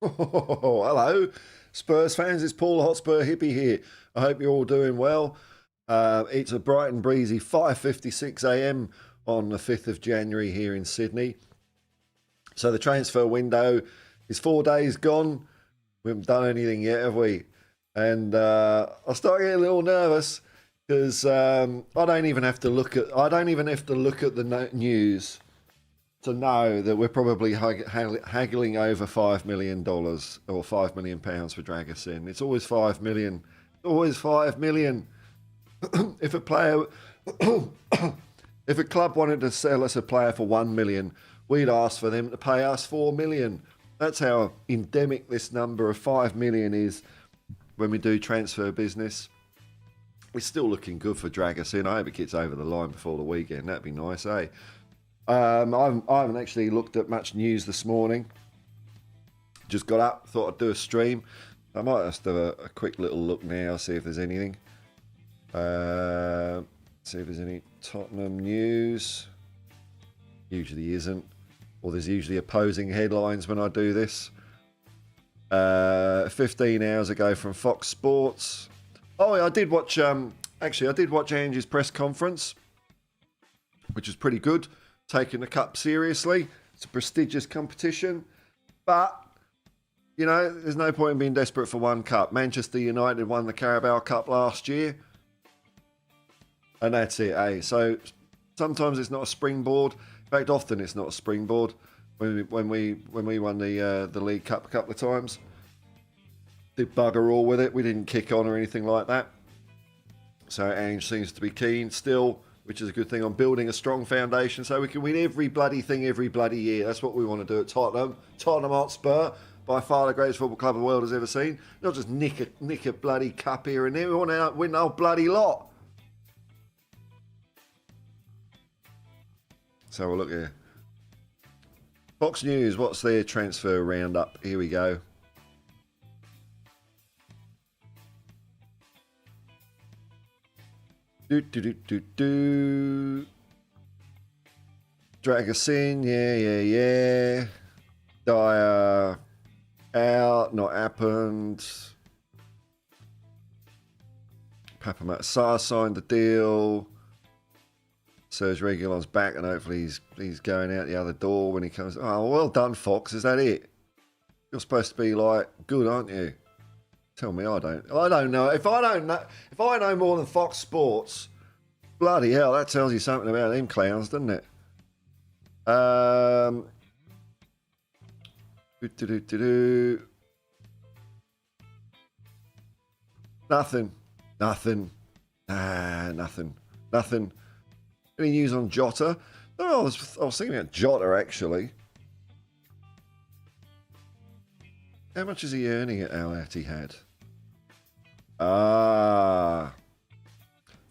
Oh, hello, Spurs fans. It's Paul Hotspur Hippie here. I hope you're all doing well. It's a bright and breezy 5:56 a.m. on the 5th of January here in Sydney. So the transfer window is 4 days gone. We haven't done anything yet, have we? And I start getting a little nervous because I don't even have to look at the news to know that we're probably haggling over $5 million or £5 million for Dragusin. It's always 5 million. Always 5 million. If a player, if a club wanted to sell us a player for 1 million, we'd ask for them to pay us 4 million. That's how endemic this number of 5 million is when we do transfer business. It's still looking good for Dragusin. I hope it gets over the line before the weekend. That'd be nice, eh? I haven't actually looked at much news this morning. Just got up, thought I'd do a stream. I might just do a quick little look now, see if there's anything. See if there's any Tottenham news. Usually isn't. Or there's usually opposing headlines when I do this. 15 hours ago from Fox Sports. Oh, I did watch, actually, I did watch Ange's press conference, which was pretty good. Taking the cup seriously. It's a prestigious competition. But, you know, there's no point in being desperate for one cup. Manchester United won the Carabao Cup last year. And that's it, eh? So sometimes it's not a springboard. In fact, often it's not a springboard. When we won the League Cup a couple of times, did bugger all with it. We didn't kick on or anything like that. So Ange seems to be keen still, which is a good thing, on building a strong foundation so we can win every bloody thing every bloody year. That's what we want to do at Tottenham. Tottenham Hotspur, by far the greatest football club the world has ever seen. Not just nick a bloody cup here and there. We want to win the whole bloody lot. So we'll look here. Fox News, what's their transfer roundup? Here we go. Drag us in, yeah. Dyer out, not happened. Papamat Sarr signed the deal. Serge Reguilon's back, and hopefully he's going out the other door when he comes. Oh, well done, Fox. Is that it? You're supposed to be like good, aren't you? Tell me I don't know. If I know more than Fox Sports, bloody hell, that tells you something about them clowns, doesn't it? Nothing. Nothing. Any news on Jota? No, I was thinking about Jota actually. How much is he earning at Al Ittihad?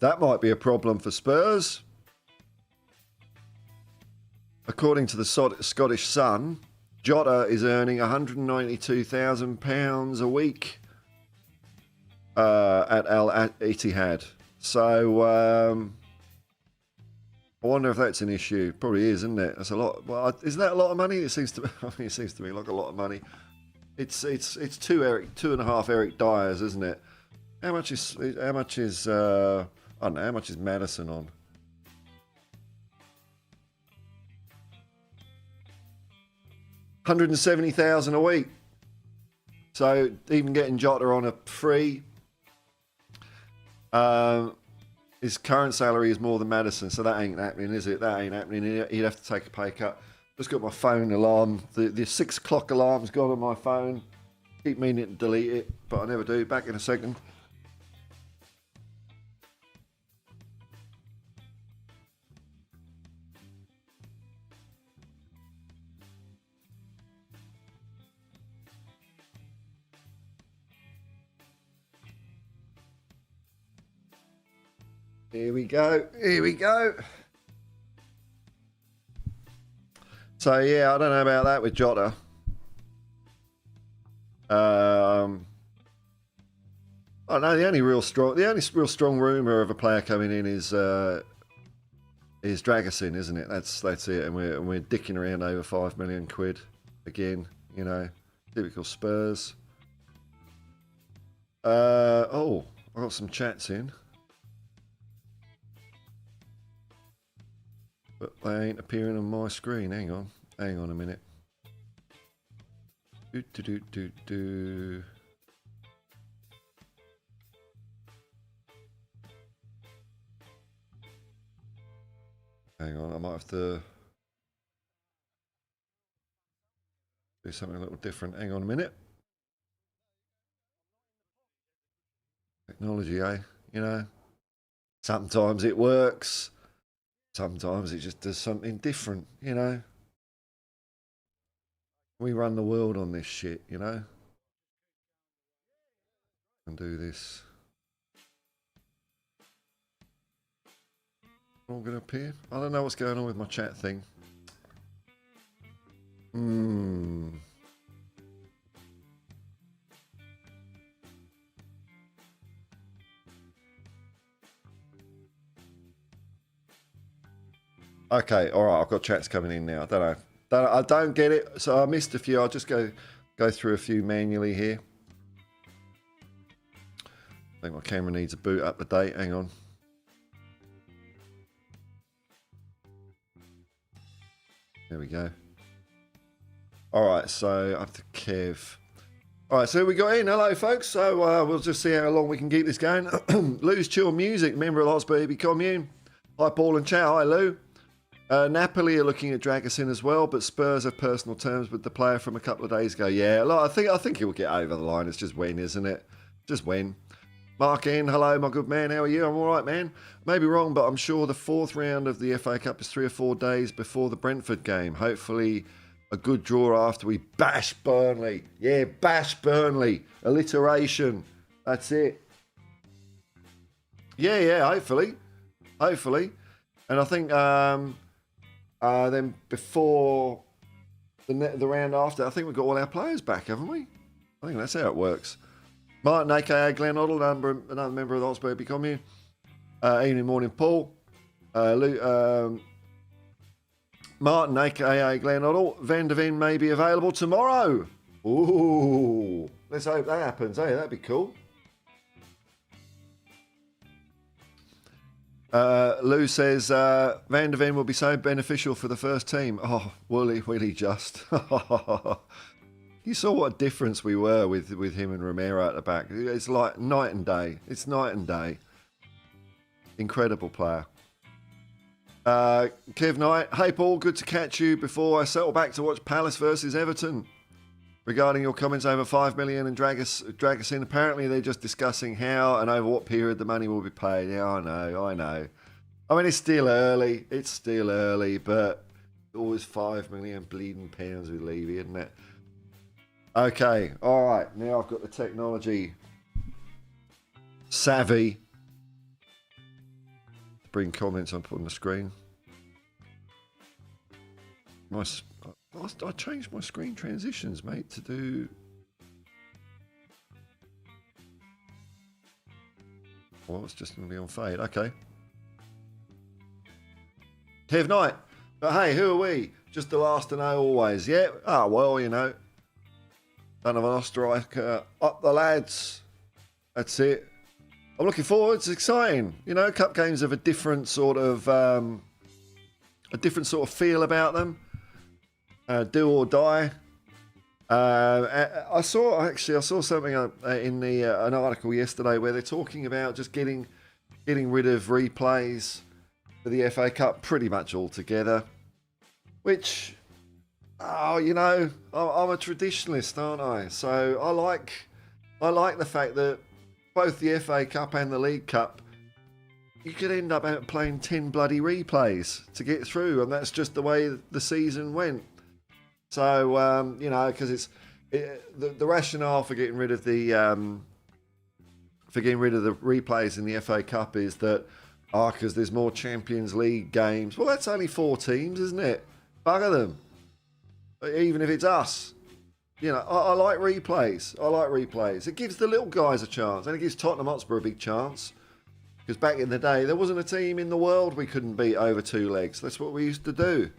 That might be a problem for Spurs. According to the Scottish Sun, Jota is earning £192,000 a week at Al Ittihad. So I wonder if that's an issue. Probably is, isn't it? That's a lot. Well, isn't that a lot of money? It seems to. It seems to me like a lot of money. It's 2.5 Eric Dyers, isn't it? How much is I don't know, how much is Maddison on? $170,000 a week. So even getting Jota on a free, his current salary is more than Maddison, so that ain't happening, is it? That ain't happening. He'd have to take a pay cut. Just got my phone alarm. The 6 o'clock alarm's gone on my phone. Keep meaning to delete it, but I never do. Back in a second. Here we go. So yeah, I don't know about that with Jota. I know the only real strong rumor of a player coming in is Dragusin, isn't it? That's it, and we're dicking around over £5 million again. You know, typical Spurs. I got some chats in. But they ain't appearing on my screen. Hang on a minute. Hang on, I might have to do something a little different. Hang on a minute. Technology, eh? You know, sometimes it works. Sometimes it just does something different, you know. We run the world on this shit, you know. And do this. All going to appear? I don't know what's going on with my chat thing. Okay, all right. I've got chats coming in now. I don't get it. So I missed a few. I'll just go through a few manually here. I think my camera needs a boot up to date. Hang on. There we go. All right. So up to Kev. All right, so we got in. Hello, folks. So we'll just see how long we can keep this going. Lou's Chill Music, member of the Hotspur Hippie commune. Hi, Paul and Chow. Hi, Lou. Napoli are looking at drag us in as well, but Spurs have personal terms with the player from a couple of days ago. Yeah, look, I think he'll get over the line. It's just when, isn't it? Just when. Mark N, hello, my good man. How are you? I'm all right, man. Maybe wrong, but I'm sure the fourth round of the FA Cup is 3 or 4 days before the Brentford game. Hopefully a good draw after we bash Burnley. Yeah, bash Burnley. Alliteration. That's it. Yeah, hopefully. Hopefully. And I think then before the round after, I think we've got all our players back, haven't we? I think that's how it works. Martin, a.k.a. Glenn Oddle, another member of the Hotspur Hippie commune. Evening, morning, Paul. Martin, a.k.a. Glenn Oddle. Van der Ven may be available tomorrow. Ooh, let's hope that happens. Hey, that'd be cool. Lou says Van der Ven will be so beneficial for the first team. Oh, will he just? You saw what a difference we were with him and Romero at the back. It's like night and day. It's night and day. Incredible player. Kev Knight, hey Paul, good to catch you before I settle back to watch Palace versus Everton. Regarding your comments over 5 million and drag us in, apparently they're just discussing how and over what period the money will be paid. Yeah, I know. I mean, it's still early, but always 5 million bleeding pounds with Levy, isn't it? Okay, all right. Now I've got the technology savvy to bring comments up on the screen. I changed my screen transitions, mate, to do... Well, it's just going to be on fade. Okay. Kev Knight. But hey, who are we? Just the last to know always. Yeah? Ah, well, you know. Son of an striker. Up the lads. That's it. I'm looking forward. It's exciting. You know, cup games have a different sort of feel about them. Do or die. I saw something in an article yesterday where they're talking about just getting rid of replays for the FA Cup pretty much altogether. Which, you know, I'm a traditionalist, aren't I? So I like the fact that both the FA Cup and the League Cup, you could end up playing 10 bloody replays to get through, and that's just the way the season went. So, you know, because the rationale for getting rid of the replays in the FA Cup is that, because there's more Champions League games. Well, that's only 4 teams, isn't it? Bugger them. Even if it's us. You know, I like replays. It gives the little guys a chance, and it gives Tottenham Hotspur a big chance. Because back in the day, there wasn't a team in the world we couldn't beat over 2 legs. That's what we used to do.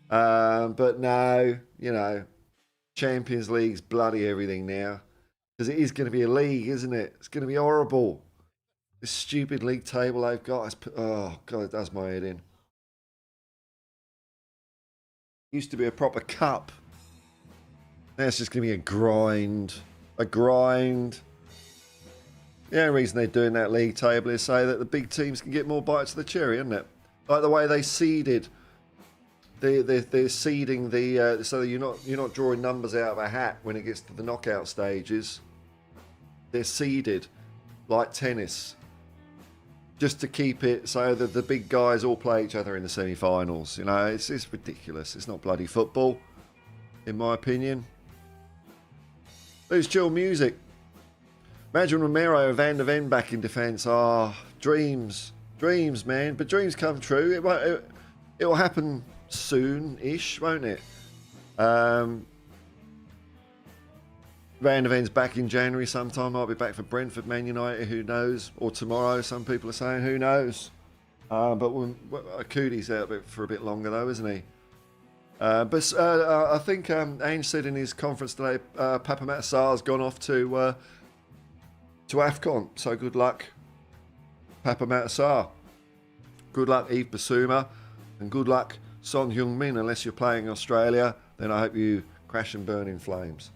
But now, you know, Champions League's bloody everything now. Because it is going to be a league, isn't it? It's going to be horrible. This stupid league table they've got. Oh, God, it does my head in. Used to be a proper cup. Now it's just going to be a grind. A grind. The only reason they're doing that league table is so that the big teams can get more bites of the cherry, isn't it? Like the way they seeded. They're seeding the so that you're not drawing numbers out of a hat when it gets to the knockout stages. They're seeded like tennis, just to keep it so that the big guys all play each other in the semi-finals. You know, it's ridiculous. It's not bloody football, in my opinion. Who's Chill Music? Imagine Romero and Van der Ven back in defence. Dreams, man. But dreams come true. It will happen soon-ish, won't it? Van der Ven's back in January sometime. Might be back for Brentford, Man United, who knows? Or tomorrow, some people are saying, who knows? But Cootie's out for a bit longer though, isn't he? But I think Ange said in his conference today, Papa Matasar's gone off to AFCON. So good luck, Papa Matasar. Good luck, Yves Bissouma. And good luck, Son Heung-min. Unless you're playing Australia, then I hope you crash and burn in flames.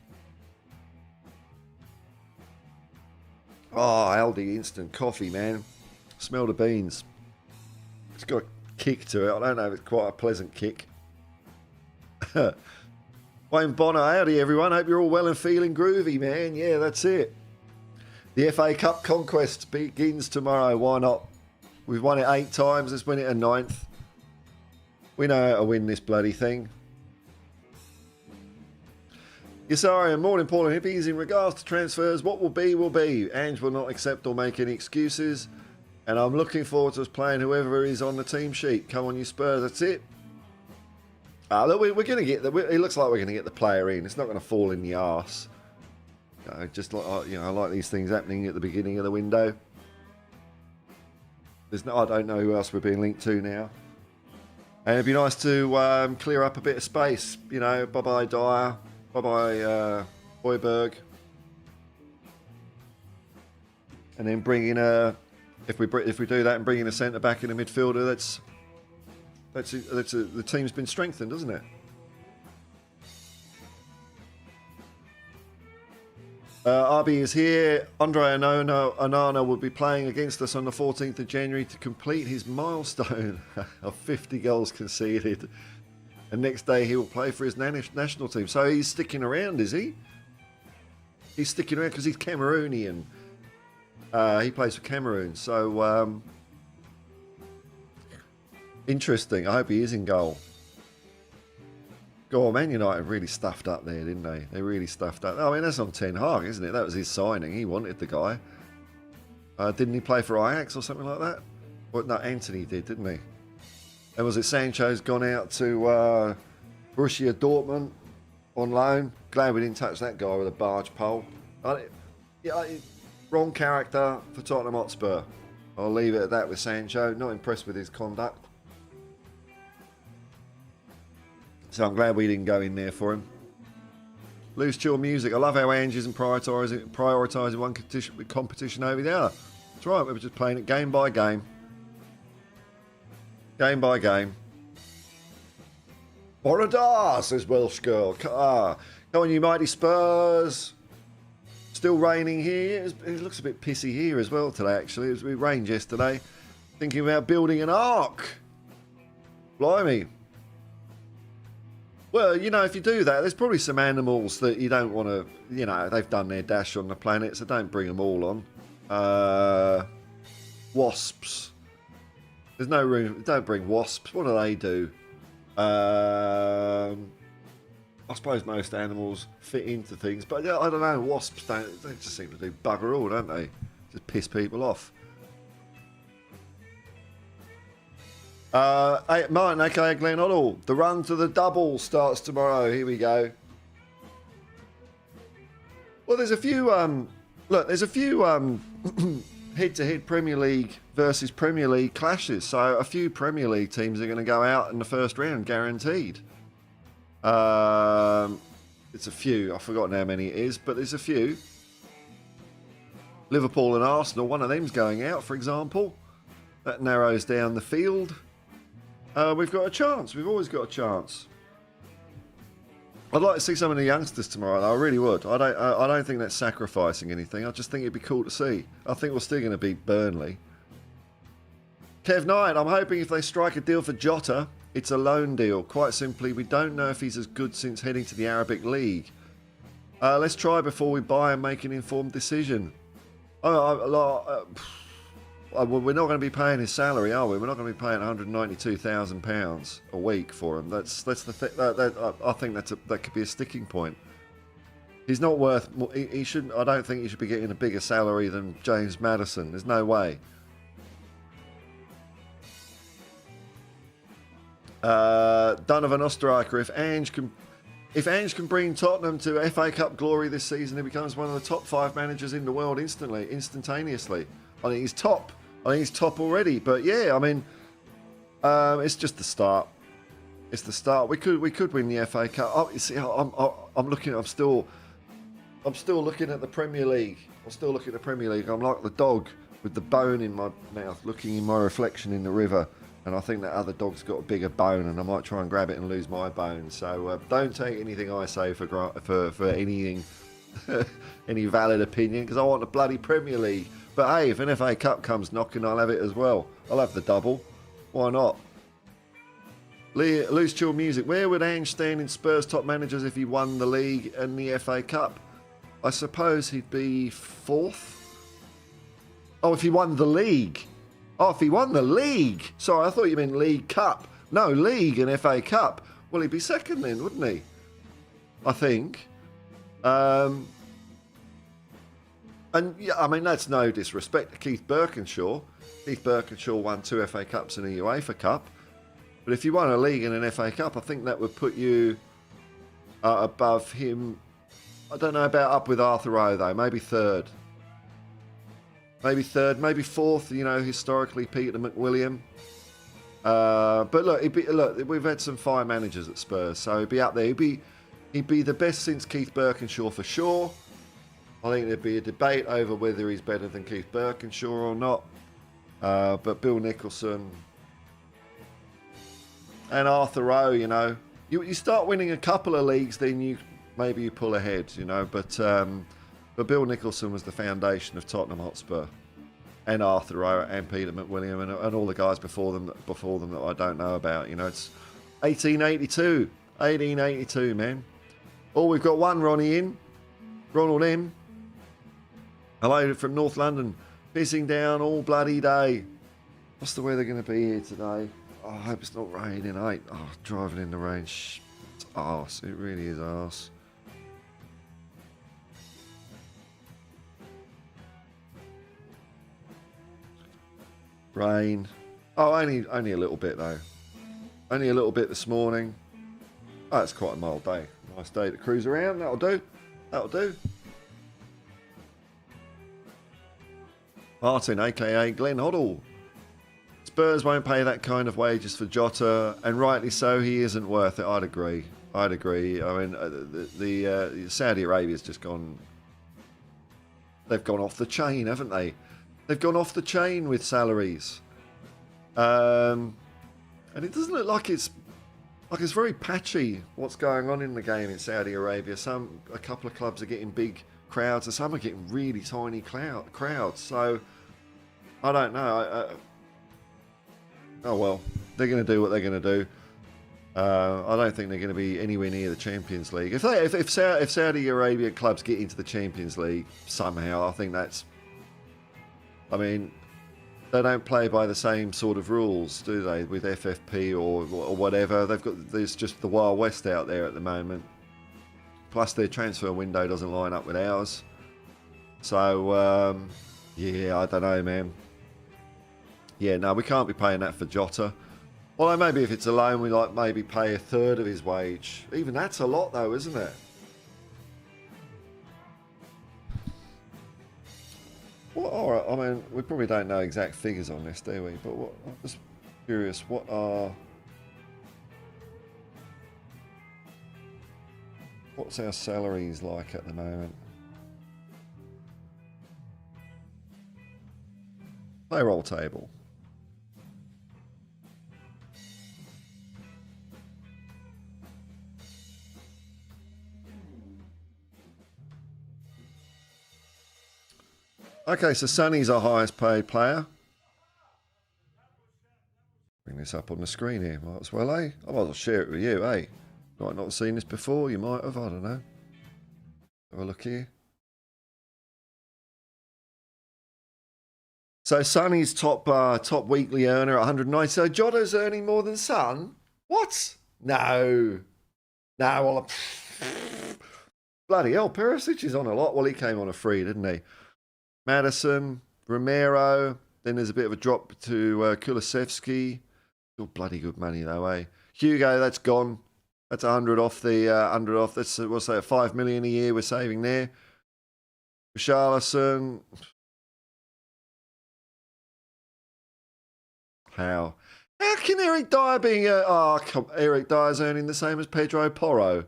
Oh, Aldi instant coffee, man. Smell the beans. It's got a kick to it. I don't know if it's quite a pleasant kick. Wayne Bonner, howdy everyone. Hope you're all well and feeling groovy, man. Yeah, that's it. The FA Cup conquest begins tomorrow. Why not? We've won it 8 times. Let's win it a 9th. We know how to win this bloody thing. Yesarian, morning Paul and Hippies. In regards to transfers, what will be will be. Ange will not accept or make any excuses. And I'm looking forward to us playing whoever is on the team sheet. Come on, you Spurs. That's it. Look, we're going to get it looks like we're going to get the player in. It's not going to fall in the arse. Just like I like these things happening at the beginning of the window. I don't know who else we're being linked to now. And it'd be nice to clear up a bit of space. You know, bye-bye Dyer, bye-bye Højbjerg. And then bring in if we do that and bring in a centre back and a midfielder, the team's been strengthened, hasn't it? RB is here. Andre Onana will be playing against us on the 14th of January to complete his milestone of 50 goals conceded. And next day he will play for his national team. So he's sticking around, is he? He's sticking around because he's Cameroonian. He plays for Cameroon. So interesting. I hope he is in goal. Go on, Man United really stuffed up there, didn't they? They really stuffed up. I mean, that's on Ten Hag, isn't it? That was his signing. He wanted the guy. Didn't he play for Ajax or something like that? Well, no, Anthony did, didn't he? And was it Sancho's gone out to Borussia Dortmund on loan? Glad we didn't touch that guy with a barge pole. Wrong character for Tottenham Hotspur. I'll leave it at that with Sancho. Not impressed with his conduct. So I'm glad we didn't go in there for him. Loose chill music. I love how Ange isn't prioritising one competition over the other. That's right, we were just playing it game by game. Game by game. Borodar, says Welsh girl. Come on, you mighty Spurs. Still raining here. It looks a bit pissy here as well today, actually. It rained yesterday. Thinking about building an ark. Blimey. Well, you know, if you do that, there's probably some animals that you don't want to, you know, they've done their dash on the planet, so don't bring them all on. Wasps. There's no room, don't bring wasps. What do they do? I suppose most animals fit into things, but I don't know, wasps they just seem to do bugger all, don't they? Just piss people off. Martin, aka Glenn Hoddle. The run to the double starts tomorrow. Here we go. Well, there's a few. There's a few head-to-head Premier League versus Premier League clashes. So a few Premier League teams are going to go out in the first round, guaranteed. It's a few. I've forgotten how many it is, but there's a few. Liverpool and Arsenal. One of them's going out, for example. That narrows down the field. We've got a chance. We've always got a chance. I'd like to see some of the youngsters tomorrow, though. I really would. I don't think that's sacrificing anything. I just think it'd be cool to see. I think we're still going to beat Burnley. Kev Knight, I'm hoping if they strike a deal for Jota, it's a loan deal. Quite simply, we don't know if he's as good since heading to the Arabic League. Let's try before we buy and make an informed decision. We're not going to be paying his salary, are we? We're not going to be paying £192,000 a week for him. That's the thing. I think that could be a sticking point. He's not worth. He shouldn't. I don't think he should be getting a bigger salary than James Maddison. There's no way. Donovan Osterreicher. If Ange can bring Tottenham to FA Cup glory this season, he becomes one of the top 5 managers in the world instantaneously. I think he's top. I think he's top already. But yeah, I mean, it's just the start. It's the start. We could win the FA Cup. Oh, you see, I'm looking. I'm still looking at the Premier League. I'm still looking at the Premier League. I'm like the dog with the bone in my mouth, looking in my reflection in the river. And I think that other dog's got a bigger bone, and I might try and grab it and lose my bone. So don't take anything I say for anything any valid opinion because I want the bloody Premier League. But hey, if an FA Cup comes knocking, I'll have it as well. I'll have the double. Why not? Loose Chill Music. Where would Ange stand in Spurs top managers if he won the league and the FA Cup? I suppose he'd be fourth. Oh, if he won the league. Oh, if he won the league. Sorry, I thought you meant League Cup. No, league and FA Cup. Well, he'd be second then, wouldn't he? I think. And yeah, I mean, that's no disrespect to Keith Birkinshaw. Keith Birkinshaw won 2 FA Cups and a UEFA Cup. But if you won a league and an FA Cup, I think that would put you above him. I don't know about up with Arthur Rowe, though. Maybe third. Maybe third. Maybe fourth, you know, historically, Peter McWilliam. But look, we've had some fire managers at Spurs, so he'd be up there. He'd be the best since Keith Birkinshaw for sure. I think there'd be a debate over whether he's better than Keith Birkinshaw or not. But Bill Nicholson and Arthur Rowe, you know, you start winning a couple of leagues, then maybe you pull ahead, you know. But Bill Nicholson was the foundation of Tottenham Hotspur, and Arthur Rowe and Peter McWilliam and all the guys before them that I don't know about. You know, it's 1882, man. Oh, we've got one Ronnie in. Ronald M. Hello from North London. Pissing down all bloody day. What's the weather going to be here today? Oh, I hope it's not raining, eh? Oh, driving in the rain. It's arse. It really is arse. Rain. Oh, only a little bit, though. Only a little bit this morning. Oh, it's quite a mild day. Nice day to cruise around. That'll do. That'll do. Martin, a.k.a. Glenn Hoddle. Spurs won't pay that kind of wages for Jota, and rightly so. He isn't worth it. I'd agree. I mean, the Saudi Arabia's just gone... They've gone off the chain, haven't they? They've gone off the chain with salaries. And it doesn't look like it's very patchy what's going on in the game in Saudi Arabia. A couple of clubs are getting big crowds, and some are getting really tiny crowds. So I don't know. Oh well, they're going to do what they're going to do. I don't think they're going to be anywhere near the Champions League. If Saudi Arabia clubs get into the Champions League somehow, I think that's... I mean, they don't play by the same sort of rules, do they? With FFP or whatever, there's just the Wild West out there at the moment. Plus, their transfer window doesn't line up with ours. So, yeah, I don't know, man. Yeah, no, we can't be paying that for Jota. Although maybe if it's a loan, we maybe pay a third of his wage. Even that's a lot, though, isn't it? Well, all right. I mean, we probably don't know exact figures on this, do we? But I'm just curious. What's our salaries like at the moment? Payroll table. Okay, so Sonny's our highest paid player. Bring this up on the screen here, might as well, eh? I might as well share it with you, eh? You might not have seen this before, you might have, I don't know. Have a look here. So Sonny's top weekly earner at 190. So Jota's earning more than Son? What? No. No, well, bloody hell, Perisic is on a lot. Well, he came on a free, didn't he? Madison, Romero, then there's a bit of a drop to Kulusevski. Still bloody good money though, eh? Hugo, that's gone. That's 100 off the 100 off. That's what's that? 5 million a year we're saving there. Richarlison. How can Eric Dyer being Eric Dyer's earning the same as Pedro Porro?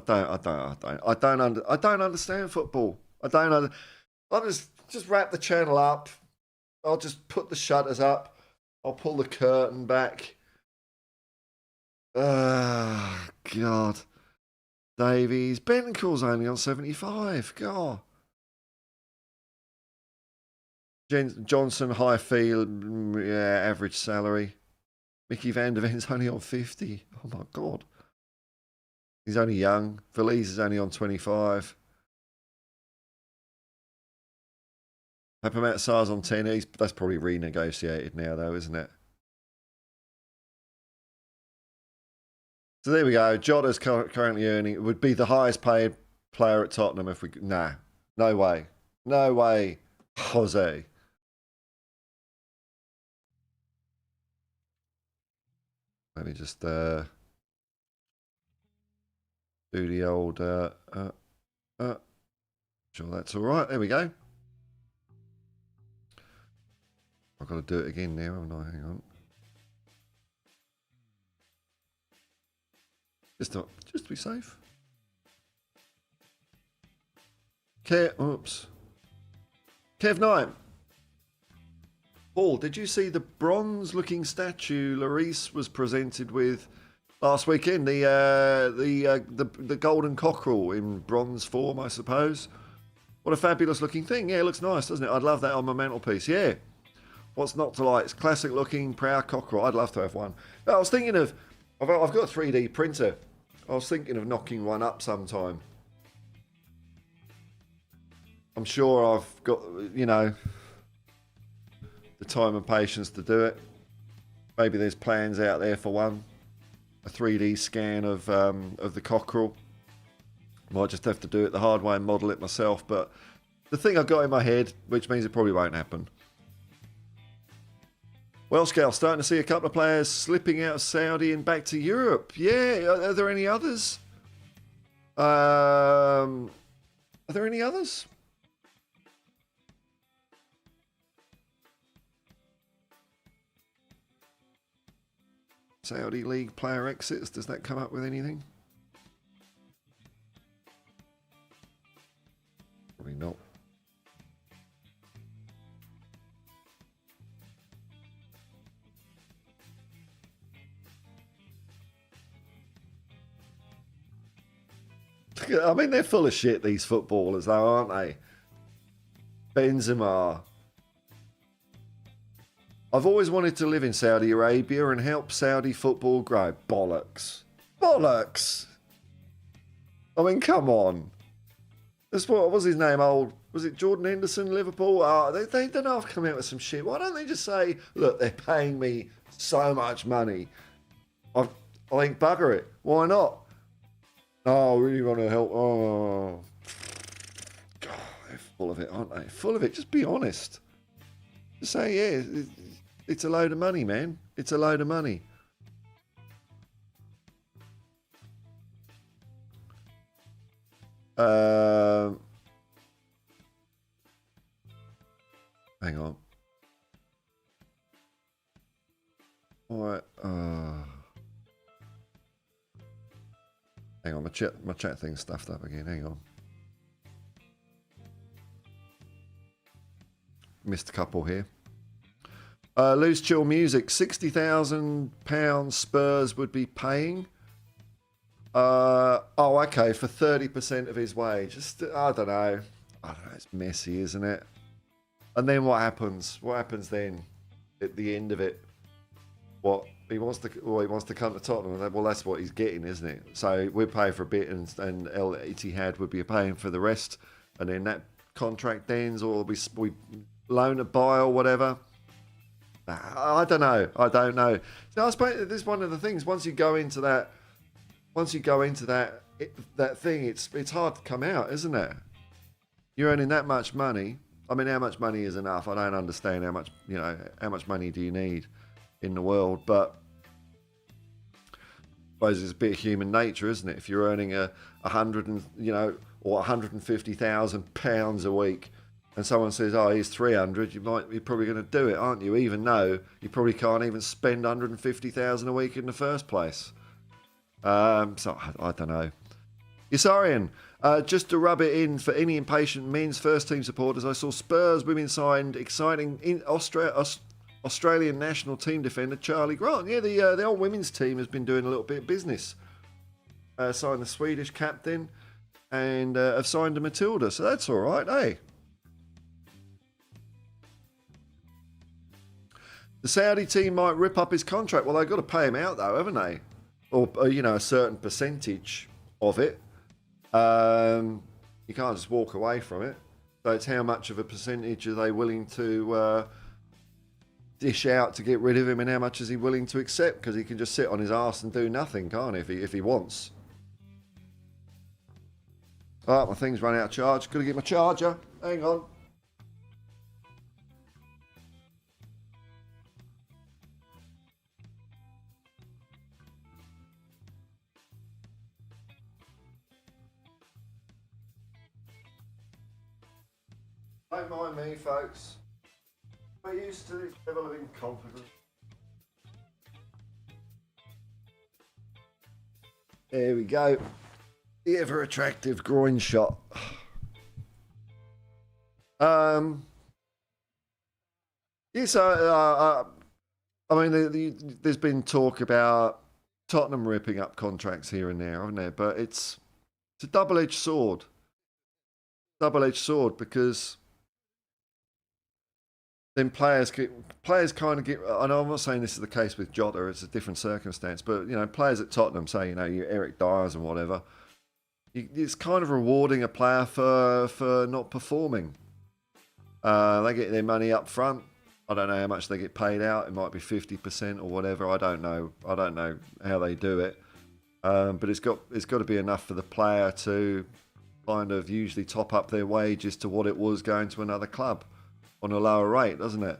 I don't understand football. I'll just wrap the channel up. I'll just put the shutters up. I'll pull the curtain back. God. Davies. Bentancur's only on 75. God. Johnson, high fee, yeah, average salary. Mickey Van der Ven's only on 50. Oh, my God. He's only young. Valise is only on 25. Hapamat Sar's on 10. That's probably renegotiated now, though, isn't it? So there we go. Jota's currently earning, it would be the highest paid player at Tottenham if we... Nah, no way. No way, Jose. Let me just do the old... sure that's all right. There we go. I've got to do it again now, haven't I? Hang on. Just to be safe. Oops. Kev Knight. Paul, did you see the bronze-looking statue Larice was presented with last weekend? The golden cockerel in bronze form, I suppose. What a fabulous-looking thing. Yeah, it looks nice, doesn't it? I'd love that on my mantelpiece. Yeah. What's not to like? It's classic-looking, proud cockerel. I'd love to have one. I was thinking of... I've got a 3D printer. I was thinking of knocking one up sometime. I'm sure I've got, you know, the time and patience to do it. Maybe there's plans out there for one. A 3D scan of the cockerel. Might just have to do it the hard way and model it myself. But the thing I've got in my head, which means it probably won't happen. Welsh Gal, starting to see a couple of players slipping out of Saudi and back to Europe. Yeah, are there any others? Are there any others? Saudi League player exits, does that come up with anything? Probably not. I mean, they're full of shit, these footballers, though, aren't they? Benzema. I've always wanted to live in Saudi Arabia and help Saudi football grow. Bollocks. Bollocks. I mean, come on. That's what was his name? Was it Jordan Henderson, Liverpool? They don't know. I've come out with some shit. Why don't they just say, look, they're paying me so much money. I think bugger it. Why not? Oh, I really want to help. Oh, God, they're full of it, aren't they? Full of it. Just be honest. Just say, yeah, it's a load of money, man. It's a load of money. Hang on. All right. Hang on, my chat thing's stuffed up again. Hang on. Missed a couple here. Loose Chill Music, £60,000 Spurs would be paying. Okay, for 30% of his wage. I don't know. It's messy, isn't it? And then what happens? What happens then at the end of it? What? He wants to come to Tottenham. Well, that's what he's getting, isn't it? So we'll pay for a bit, and El Ittihad would be paying for the rest, and then that contract ends, or we loan a buy or whatever. I don't know. So I suppose this is one of the things. Once you go into that thing, it's hard to come out, isn't it? You're earning that much money. I mean, how much money is enough? I don't understand how much money do you need in the world, but I suppose it's a bit of human nature, isn't it? If you're earning or £150,000 a week, and someone says, "Oh, he's 300," you're probably going to do it, aren't you? Even though you probably can't even spend 150,000 a week in the first place. So I don't know. Yasarian, just to rub it in for any impatient men's first team supporters, I saw Spurs women signed exciting in Austria. Australian national team defender Charlie Grant. Yeah, the old women's team has been doing a little bit of business. Signed the Swedish captain and have signed a Matilda, so that's all right, eh? The Saudi team might rip up his contract. Well, they've got to pay him out, though, haven't they? Or a certain percentage of it. You can't just walk away from it. So it's how much of a percentage are they willing to dish out to get rid of him, and how much is he willing to accept? Because he can just sit on his arse and do nothing, can't he, if he wants. Oh, my thing's run out of charge. Got to get my charger. Hang on. Don't mind me, folks. We're used to this level of incompetence. There we go. The ever attractive groin shot. Yes, I mean, there's been talk about Tottenham ripping up contracts here and there, haven't there? But it's a double-edged sword. Double-edged sword, because then players kind of get. I know I'm not saying this is the case with Jota; it's a different circumstance. But players at Tottenham, say you Eric Dyers and whatever, it's kind of rewarding a player for not performing. They get their money up front. I don't know how much they get paid out. It might be 50% or whatever. I don't know. I don't know how they do it. But it's got to be enough for the player to kind of usually top up their wages to what it was going to another club on a lower rate, doesn't it?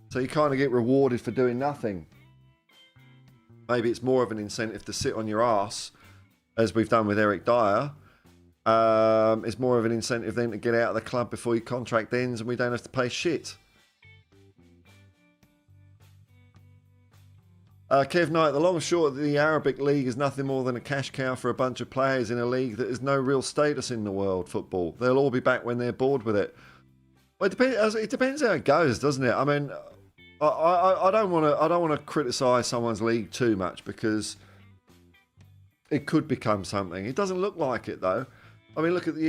So you kind of get rewarded for doing nothing. Maybe it's more of an incentive to sit on your arse, as we've done with Eric Dyer. It's more of an incentive then to get out of the club before your contract ends and we don't have to pay shit. Kev Knight, the long and short of the Arabic League is nothing more than a cash cow for a bunch of players in a league that has no real status in the world football. They'll all be back when they're bored with it. Well, it depends how it goes, doesn't it? I mean, I don't want to criticise someone's league too much, because it could become something. It doesn't look like it, though. I mean, look at like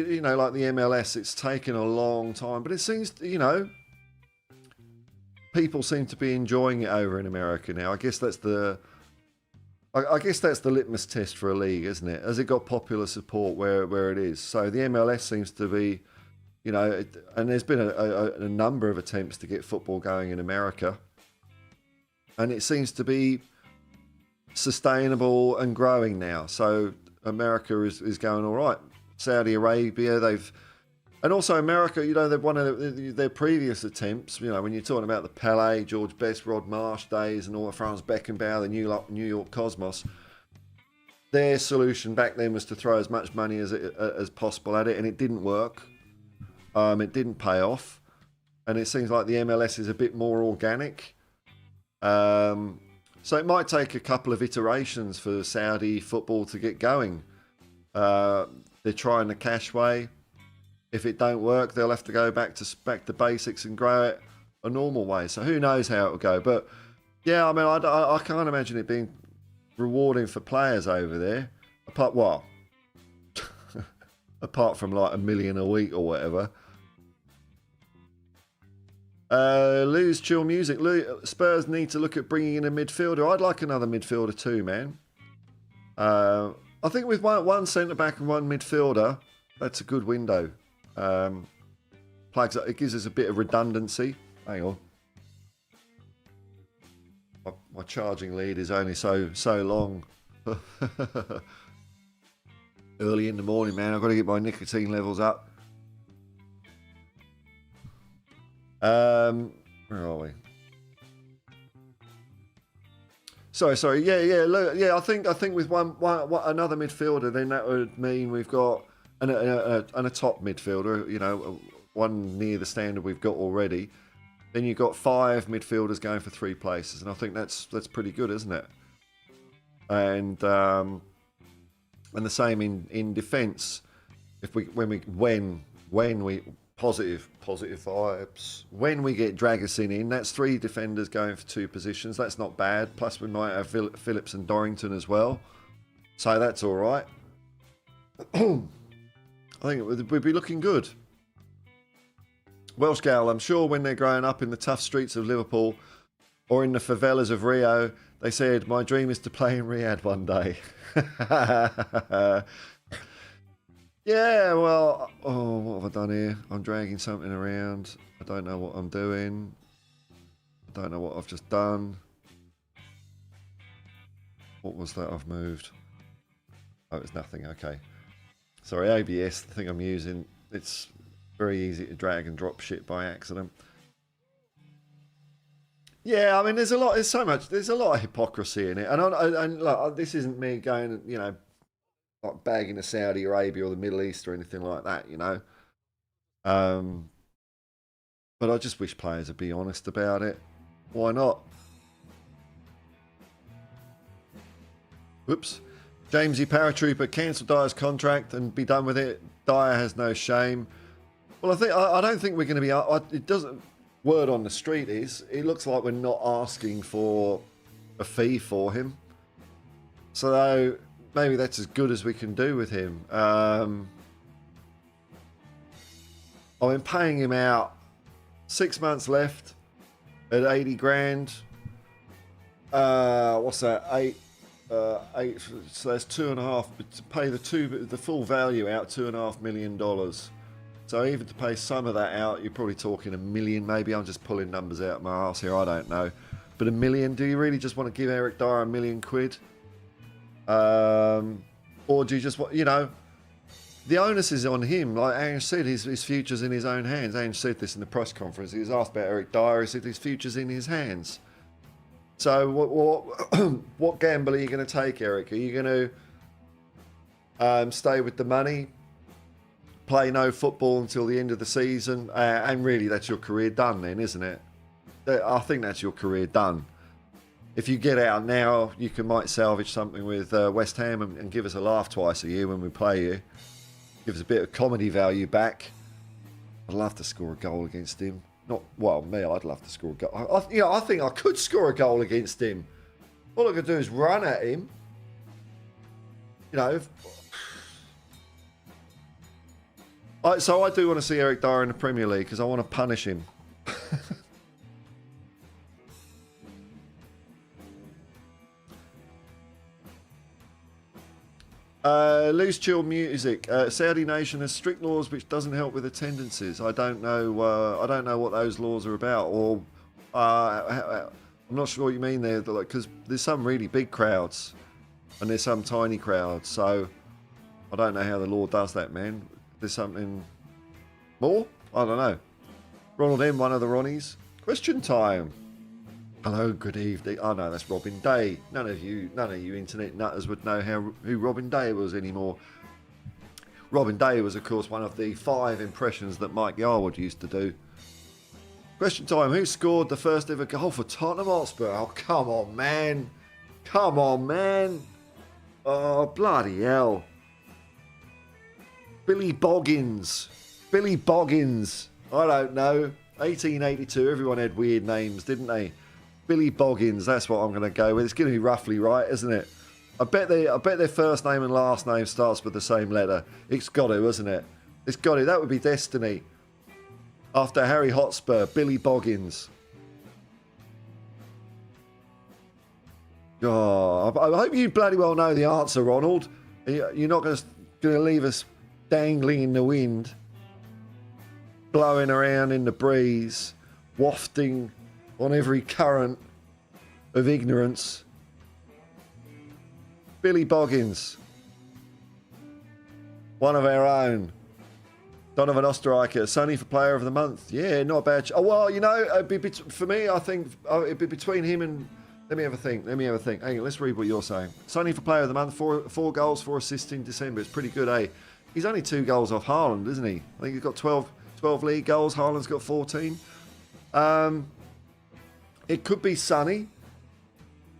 the MLS. It's taken a long time, but it seems people seem to be enjoying it over in America now. I guess that's the litmus test for a league, isn't it? Has it got popular support where it is? So the MLS seems to be, and there's been a number of attempts to get football going in America, and it seems to be sustainable and growing now. So America is going all right. Saudi Arabia, and also America, they've one of their previous attempts, when you're talking about the Pele, George Best, Rod Marsh days and all the Franz Beckenbauer, the New York Cosmos, their solution back then was to throw as much money as possible at it, and it didn't work. It didn't pay off, and it seems like the MLS is a bit more organic. So it might take a couple of iterations for Saudi football to get going. They're trying the cash way. If it don't work, they'll have to go back to basics and grow it a normal way. So who knows how it'll go? But yeah, I mean, I can't imagine it being rewarding for players over there. Apart from like $1 million a week or whatever. Lou's chill music. Spurs need to look at bringing in a midfielder. I'd like another midfielder too, man. I think with one centre back and one midfielder, that's a good window. It gives us a bit of redundancy. Hang on. My charging lead is only so long. Early in the morning, man. I've got to get my nicotine levels up. Where are we? Sorry. Yeah. I think with one another midfielder, then that would mean we've got and a top midfielder. One near the standard we've got already. Then you've got 5 midfielders going for 3 places, and I think that's pretty good, isn't it? And the same in defence. When we Positive vibes. When we get Dragusin in, that's 3 defenders going for 2 positions. That's not bad. Plus, we might have Phillips and Dorrington as well. So that's all right. I think we'd be looking good. Welsh Gal, I'm sure when they're growing up in the tough streets of Liverpool or in the favelas of Rio, they said, my dream is to play in Riyadh one day. Yeah, well, oh, what have I done here? I'm dragging something around. I don't know what I'm doing. I don't know what I've just done. What was that I've moved? Oh, it's nothing. Okay. Sorry, ABS, the thing I'm using, it's very easy to drag and drop shit by accident. Yeah, I mean, there's a lot of hypocrisy in it. And look, this isn't me going, you know, like bagging the Saudi Arabia or the Middle East or anything like that, you know. But I just wish players would be honest about it. Why not? Whoops. Jamesy Paratrooper, cancel Dyer's contract and be done with it. Dyer has no shame. Well, I don't think we're going to be. It doesn't. Word on the street is it looks like we're not asking for a fee for him. So maybe that's as good as we can do with him. I mean, paying him out 6 months left at 80 grand. What's that? Eight. So that's 2.5. To pay the full value out, $2.5 million. So even to pay some of that out, you're probably talking $1 million. Maybe I'm just pulling numbers out of my arse here. I don't know. But $1 million. Do you really just want to give Eric Dyer £1 million? Or do you just want, you know, the onus is on him. Like Ange said, his future's in his own hands. Ange said this in the press conference. He was asked about Eric Dyer. He said his future's in his hands. So what gamble are you going to take, Eric? Are you going to stay with the money, play no football until the end of the season, and really that's your career done then, isn't it? I think that's your career done. If you get out now, you might salvage something with West Ham and give us a laugh twice a year when we play you. Give us a bit of comedy value back. I'd love to score a goal against him. I'd love to score a goal. I think I could score a goal against him. All I could do is run at him. You know. So I do want to see Eric Dyer in the Premier League because I want to punish him. Loose chill music. Saudi nation has strict laws which doesn't help with attendances. I don't know what those laws are about, or I'm not sure what you mean there. Because there's some really big crowds, and there's some tiny crowds. So I don't know how the law does that, man. There's something more. I don't know. Ronald M, one of the Ronnies. Question time. Hello, good evening. Oh no, that's Robin Day. None of you internet nutters would know who Robin Day was anymore. Robin Day was, of course, one of the 5 impressions that Mike Yarwood used to do. Question time. Who scored the first ever goal for Tottenham Hotspur? Oh, come on, man. Come on, man. Oh, bloody hell. Billy Boggins. Billy Boggins. I don't know. 1882. Everyone had weird names, didn't they? Billy Boggins, that's what I'm going to go with. It's going to be roughly right, isn't it? I bet their first name and last name starts with the same letter. It's got to, isn't it? It's got to. That would be destiny. After Harry Hotspur, Billy Boggins. Oh, I hope you bloody well know the answer, Ronald. You're not going to leave us dangling in the wind, blowing around in the breeze, wafting on every current of ignorance. Billy Boggins, one of our own. Donovan Osterreicher, Sonny for Player of the Month. Yeah, not bad. Oh, well, you know, for me, I think it'd be between him and... Let me have a think. Hang on, let's read what you're saying. Sonny for Player of the Month, 4 goals, 4 assists in December. It's pretty good, eh? He's only 2 goals off Haaland, isn't he? I think he's got 12 league goals. Haaland's got 14. It could be Sonny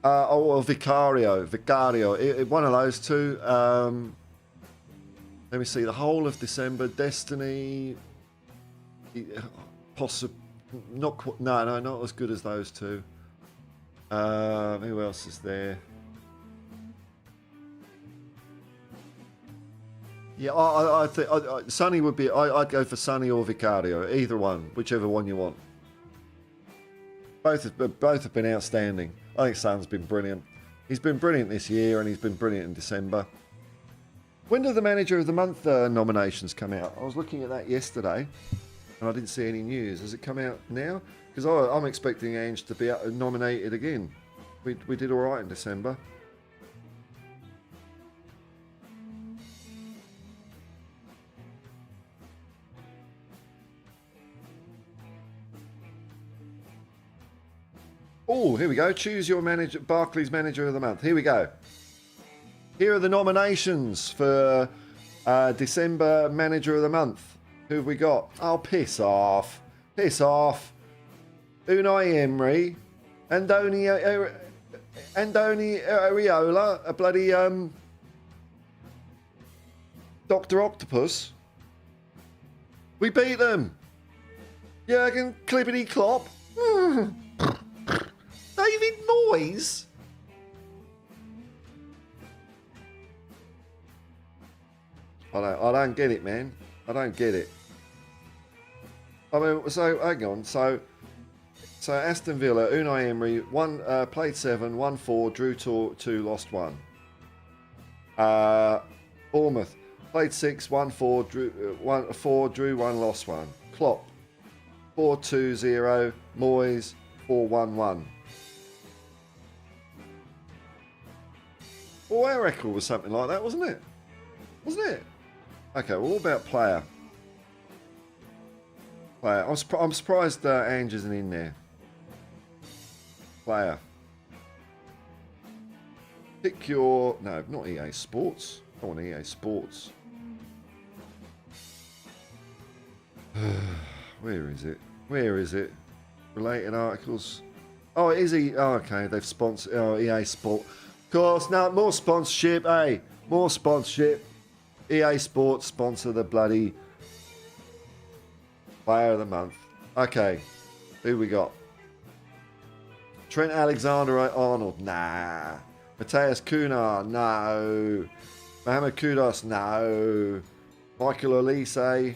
or Vicario. One of those two. Let me see. The whole of December. Destiny. Possibly not. No, not as good as those two. Who else is there? Yeah, I think Sonny would be. I'd go for Sonny or Vicario, either one, whichever one you want. Both have been outstanding. I think Son's been brilliant. He's been brilliant this year, and he's been brilliant in December. When do the Manager of the Month nominations come out? I was looking at that yesterday, and I didn't see any news. Has it come out now? Because I'm expecting Ange to be nominated again. We did all right in December. Oh, here we go. Choose your manager, Barclays Manager of the Month. Here we go. Here are the nominations for December Manager of the Month. Who have we got? Oh, piss off. Piss off. Unai Emery. Andoni Areola. A bloody Dr. Octopus. We beat them. Jurgen Klippity Klopp. David Moyes? I don't get it, man. I don't get it. I mean, so hang on. So Aston Villa, Unai Emery, played 7, won 4, drew 2, lost 1. Bournemouth played 6, won 4, drew 1, lost 1. Klopp 4-2-0, Moyes 4-1-1. Well, our record was something like that, wasn't it? Wasn't it? Okay, well, what about player? Player. I'm surprised Ange isn't in there. Player. Pick your... No, not EA Sports. I want EA Sports. Where is it? Where is it? Related articles. Oh, it is EA... Oh, okay, they've sponsored... Oh, EA Sport. Of course, now more sponsorship, eh? More sponsorship. EA Sports sponsor the bloody Player of the Month. Okay, who we got? Trent Alexander-Arnold, nah. Matthias Cunha, no. Mohamed Kudus, no. Michael Olise,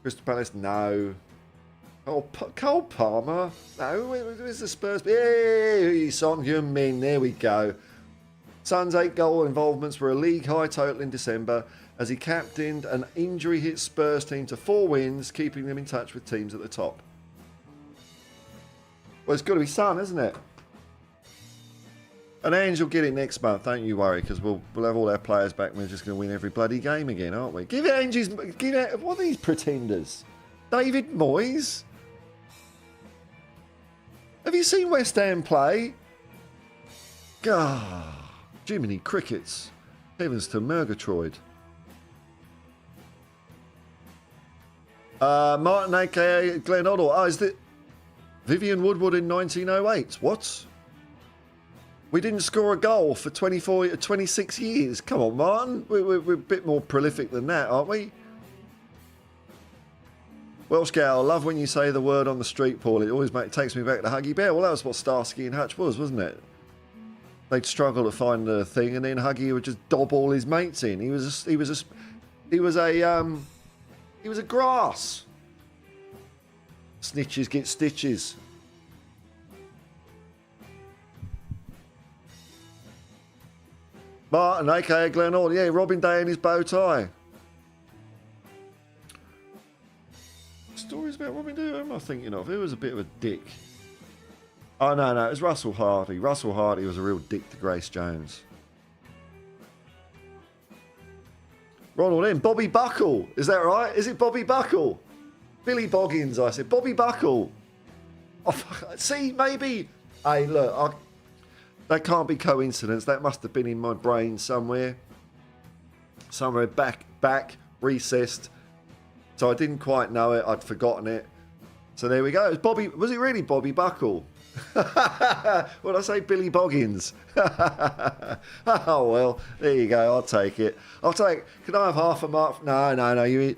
Crystal Palace, no. Cole Palmer, no. Where's the Spurs? Hey, Son Heung-min, there we go. Son's 8 goal involvements were a league high total in December as he captained an injury-hit Spurs team to 4 wins, keeping them in touch with teams at the top. Well, it's got to be Son, isn't it? And Ange will get it next month, don't you worry, because we'll have all our players back and we're just going to win every bloody game again, aren't we? Give Ange's... What are these pretenders? David Moyes? Have you seen West Ham play? God... Jiminy Crickets. Heavens to Murgatroyd. Martin aka Glenn Oddle. Oh, is it Vivian Woodward in 1908? What? We didn't score a goal for 26 years. Come on, Martin. We're a bit more prolific than that, aren't we? Welsh Gal, I love when you say the word on the street, Paul. It always takes me back to Huggy Bear. Well, that was what Starsky and Hutch was, wasn't it? They'd struggle to find a thing, and then Huggy would just dob all his mates in. He was a grass. Snitches get stitches. Martin, aka Glenn Orr, yeah, Robin Day and his bow tie. Stories about Robin Day? Who am I thinking of? Who was a bit of a dick? Oh, no, it was Russell Hardy. Russell Hardy was a real dick to Grace Jones. Ronald M. Bobby Buckle. Is that right? Is it Bobby Buckle? Billy Boggins, I said. Bobby Buckle. Oh, see, maybe... Hey, look, that can't be coincidence. That must have been in my brain somewhere. Somewhere back, recessed. So I didn't quite know it. I'd forgotten it. So there we go. Was it really Bobby Buckle? What did I say? Billy Boggins. Oh, well, there you go. I'll take it. Can I have half a mark? No. No. You're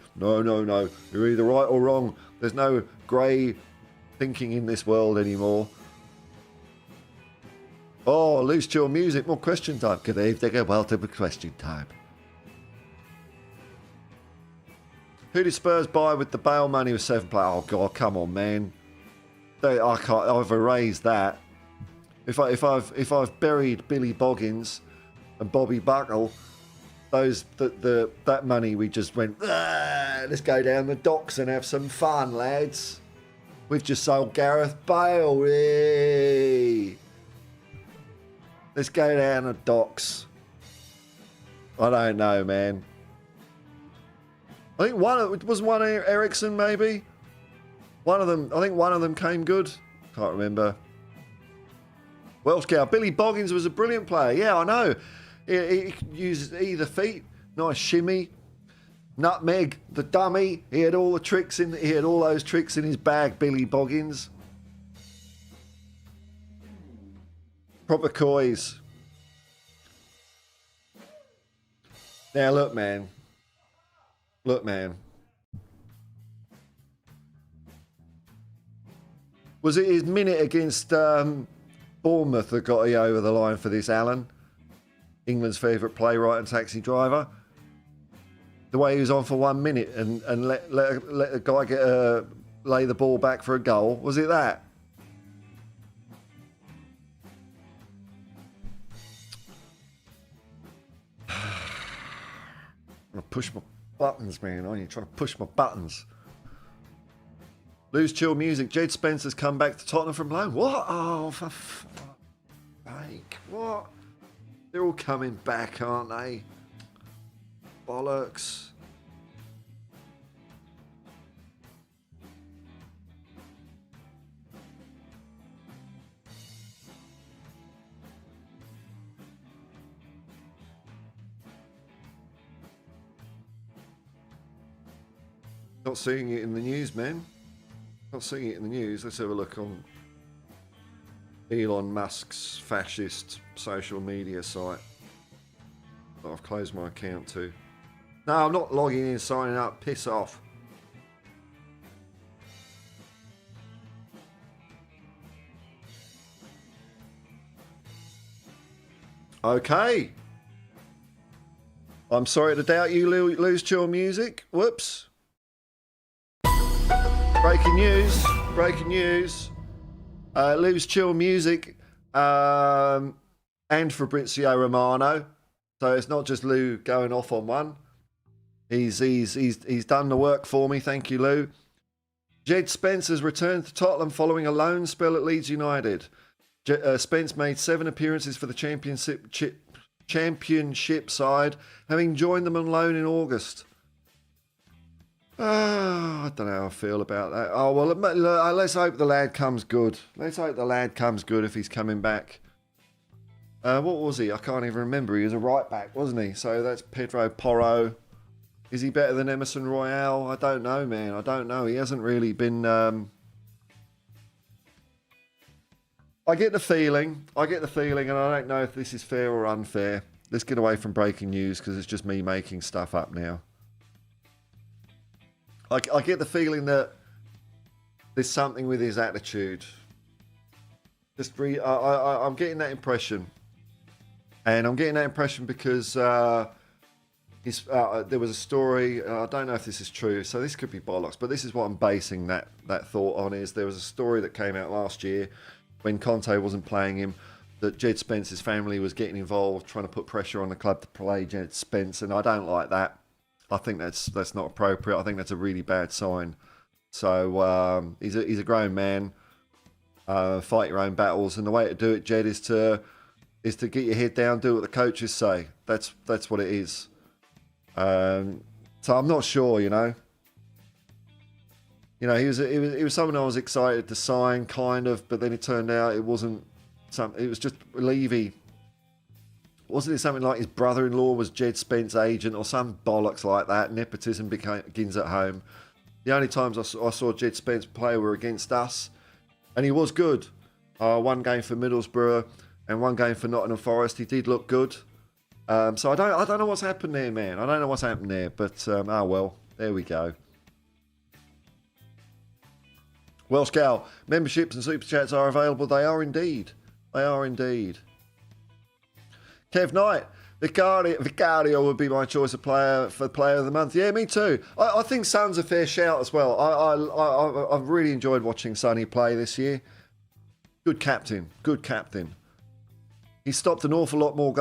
either right or wrong. There's no grey thinking in this world anymore. Oh, loose chill music. More question time. Good evening. Welcome to question time. Who did Spurs buy with the Bale money with 7 players? Oh, God, come on, man. I can't. I've erased that. If I've buried Billy Boggins and Bobby Buckle, that money we just went. Let's go down the docks and have some fun, lads. We've just sold Gareth Bale. Yay. Let's go down the docks. I don't know, man. I think one Ericsson maybe. One of them, I think one of them came good. Can't remember. Welsh cow. Billy Boggins was a brilliant player. Yeah, I know. He uses either feet. Nice shimmy. Nutmeg, the dummy. He had all the tricks in. He had all those tricks in his bag. Billy Boggins. Proper coys. Now look, man. Look, man. Was it his minute against Bournemouth that got you over the line for this, Alan? England's favourite playwright and taxi driver. The way he was on for 1 minute and let the guy get lay the ball back for a goal. Was it that? I'm trying to push my buttons, man. Aren't you trying to push my buttons? Lose chill music. Jed Spence has come back to Tottenham from loan. What? Oh, for fuck's sake. What? They're all coming back, aren't they? Bollocks. Not seeing it in the news, man. Not seeing it in the news. Let's have a look on Elon Musk's fascist social media site that I've closed my account to. No, I'm not logging in, signing up. Piss off. Okay. I'm sorry to doubt you, lose chill music. Whoops. Breaking news. Lose chill music and Fabrizio Romano. So it's not just Lou going off on one. He's done the work for me. Thank you, Lou. Jed Spence has returned to Tottenham following a loan spell at Leeds United. Spence made 7 appearances for the championship side, having joined them on loan in August. I don't know how I feel about that. Oh, well, let's hope the lad comes good. Let's hope the lad comes good if he's coming back. What was he? I can't even remember. He was a right back, wasn't he? So that's Pedro Porro. Is he better than Emerson Royale? I don't know, man. I don't know. He hasn't really been... I get the feeling, and I don't know if this is fair or unfair. Let's get away from breaking news because it's just me making stuff up now. I get the feeling that there's something with his attitude. I'm getting that impression. And I'm getting that impression because there was a story, I don't know if this is true, so this could be bollocks, but this is what I'm basing that thought on, is there was a story that came out last year when Conte wasn't playing him, that Jed Spence's family was getting involved, trying to put pressure on the club to play Jed Spence, and I don't like that. I think that's not appropriate. I think that's a really bad sign. So he's a grown man. Fight your own battles, and the way to do it, Jed, is to get your head down, do what the coaches say. That's what it is. So I'm not sure, you know. You know, he was someone I was excited to sign, kind of, but then it turned out it wasn't something. It was just Levy. Wasn't it something like his brother-in-law was Jed Spence's agent or some bollocks like that? Nepotism begins at home. The only times I saw Jed Spence play were against us, and he was good. One game for Middlesbrough and one game for Nottingham Forest. He did look good. So I don't know what's happened there, man. I don't know what's happened there, but oh well, there we go. Welsh Gal, memberships and super chats are available. They are indeed. They are indeed. Kev Knight, Vicario would be my choice of player for player of the month. Yeah, me too. I think Son's a fair shout as well. I've really enjoyed watching Sonny play this year. Good captain. Good captain. He stopped an awful lot more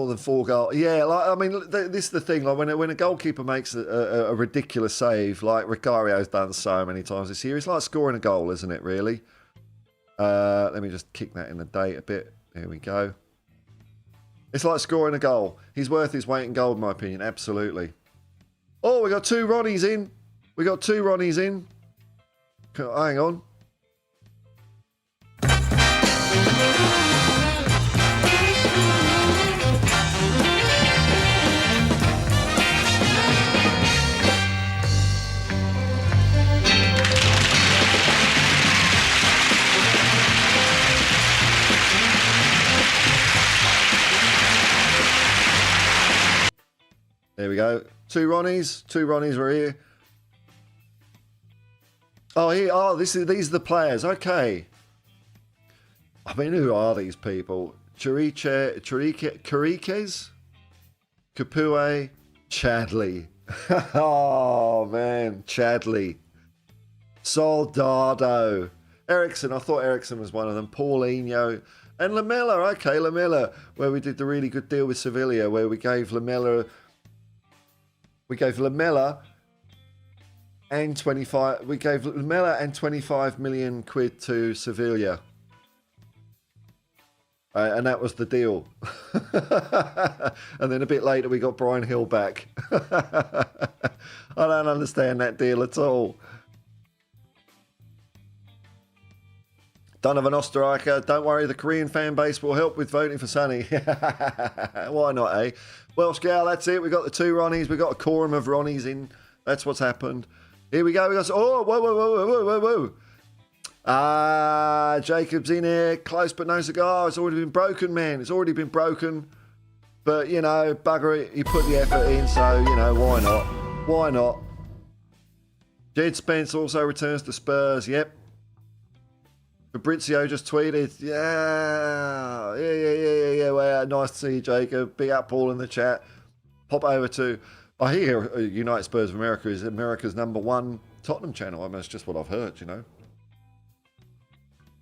than 4 goals. Yeah, like I mean, this is the thing. Like when a goalkeeper makes a ridiculous save, like Vicario's done so many times this year, it's like scoring a goal, isn't it? Really. Let me just kick that in the date a bit. There we go. It's like scoring a goal. He's worth his weight in gold, in my opinion. Absolutely. Oh, we got 2 Ronnies in. We got 2 Ronnies in. Hang on. There we go. 2 Ronnies. 2 Ronnies were here. Oh, here. Oh, these are the players. Okay. I mean, who are these people? Chiriquez, Kapue, Chadley. Oh, man. Chadley. Soldado. Ericsson. I thought Ericsson was one of them. Paulinho. And Lamella. Okay, Lamella. Where we did the really good deal with Sevilla, where we gave Lamella... We gave Lamella and 25 million quid to Sevilla. And that was the deal. And then a bit later we got Brian Hill back. I don't understand that deal at all. Donovan Osterreicher, don't worry, the Korean fan base will help with voting for Sonny. Why not, eh? Welsh Gal, that's it. We got the 2 Ronnies. We got a quorum of Ronnies in. That's what's happened. Here we go. We got. Oh, whoa. Jacob's in here. Close but no cigar. It's already been broken, man. It's already been broken. But, you know, bugger it. He put the effort in, so, you know, why not? Why not? Jed Spence also returns to Spurs. Yep. Fabrizio just tweeted, yeah. Well, nice to see you, Jacob. Big up Paul in the chat. Pop over to, I hear United Spurs of America is America's #1 Tottenham channel. I mean, that's just what I've heard, you know.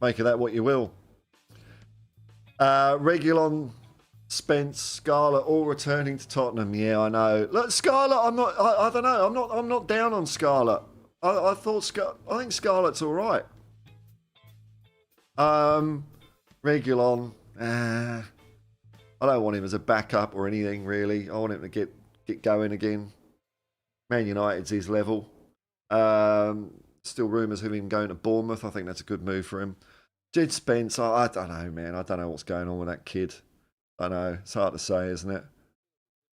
Make of that what you will. Regulon, Spence, Scarlett, all returning to Tottenham. Yeah, I know. Look, Scarlett, I don't know. I'm not down on Scarlett. I think Scarlett's all right. Regulon, I don't want him as a backup or anything really. I want him to get going again. Man United's his level. Still rumours of him going to Bournemouth. I think that's a good move for him. Jed Spence, I don't know, man. I don't know what's going on with that kid. I know, it's hard to say, isn't it?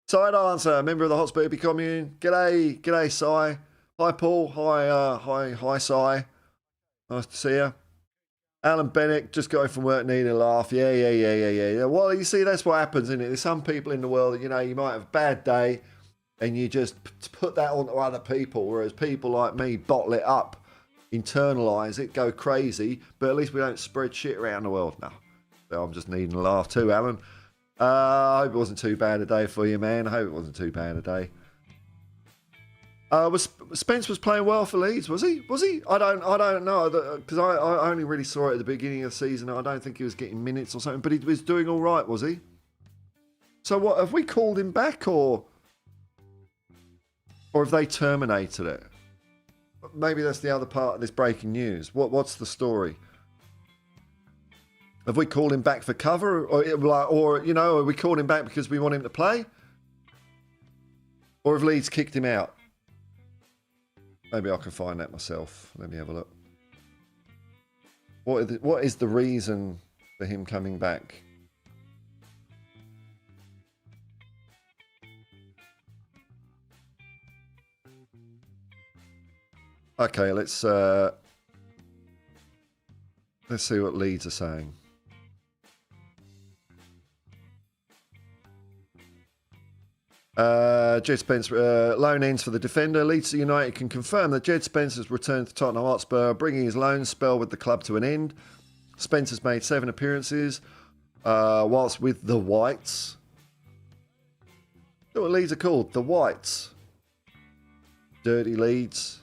Side answer, member of the Hotspur Hippie commune. G'day, Si. Hi, Paul. Hi, Si. Nice to see you. Alan Bennett, just going from work, needing a laugh. Yeah. Well, you see, that's what happens, isn't it? There's some people in the world that, you know, you might have a bad day and you just put that onto other people, whereas people like me bottle it up, internalise it, go crazy, but at least we don't spread shit around the world. No, I'm just needing a laugh too, Alan. I hope it wasn't too bad a day for you, man. I hope it wasn't too bad a day. Spence was playing well for Leeds, was he? I don't know, because I only really saw it at the beginning of the season. I don't think he was getting minutes or something, but he was doing all right, was he? So what, have we called him back, or have they terminated it? Maybe that's the other part of this breaking news. What's the story? Have we called him back for cover, or you know, are we called him back because we want him to play, or have Leeds kicked him out? Maybe I can find that myself. Let me have a look. What is the reason for him coming back? Okay, let's Let's see what Leeds are saying. Jed Spence, loan ends for the defender. Leeds United can confirm that Jed Spence has returned to Tottenham Hotspur, bringing his loan spell with the club to an end. Spence has made 7 appearances whilst with the Whites. You know what Leeds are called? The Whites. Dirty Leeds.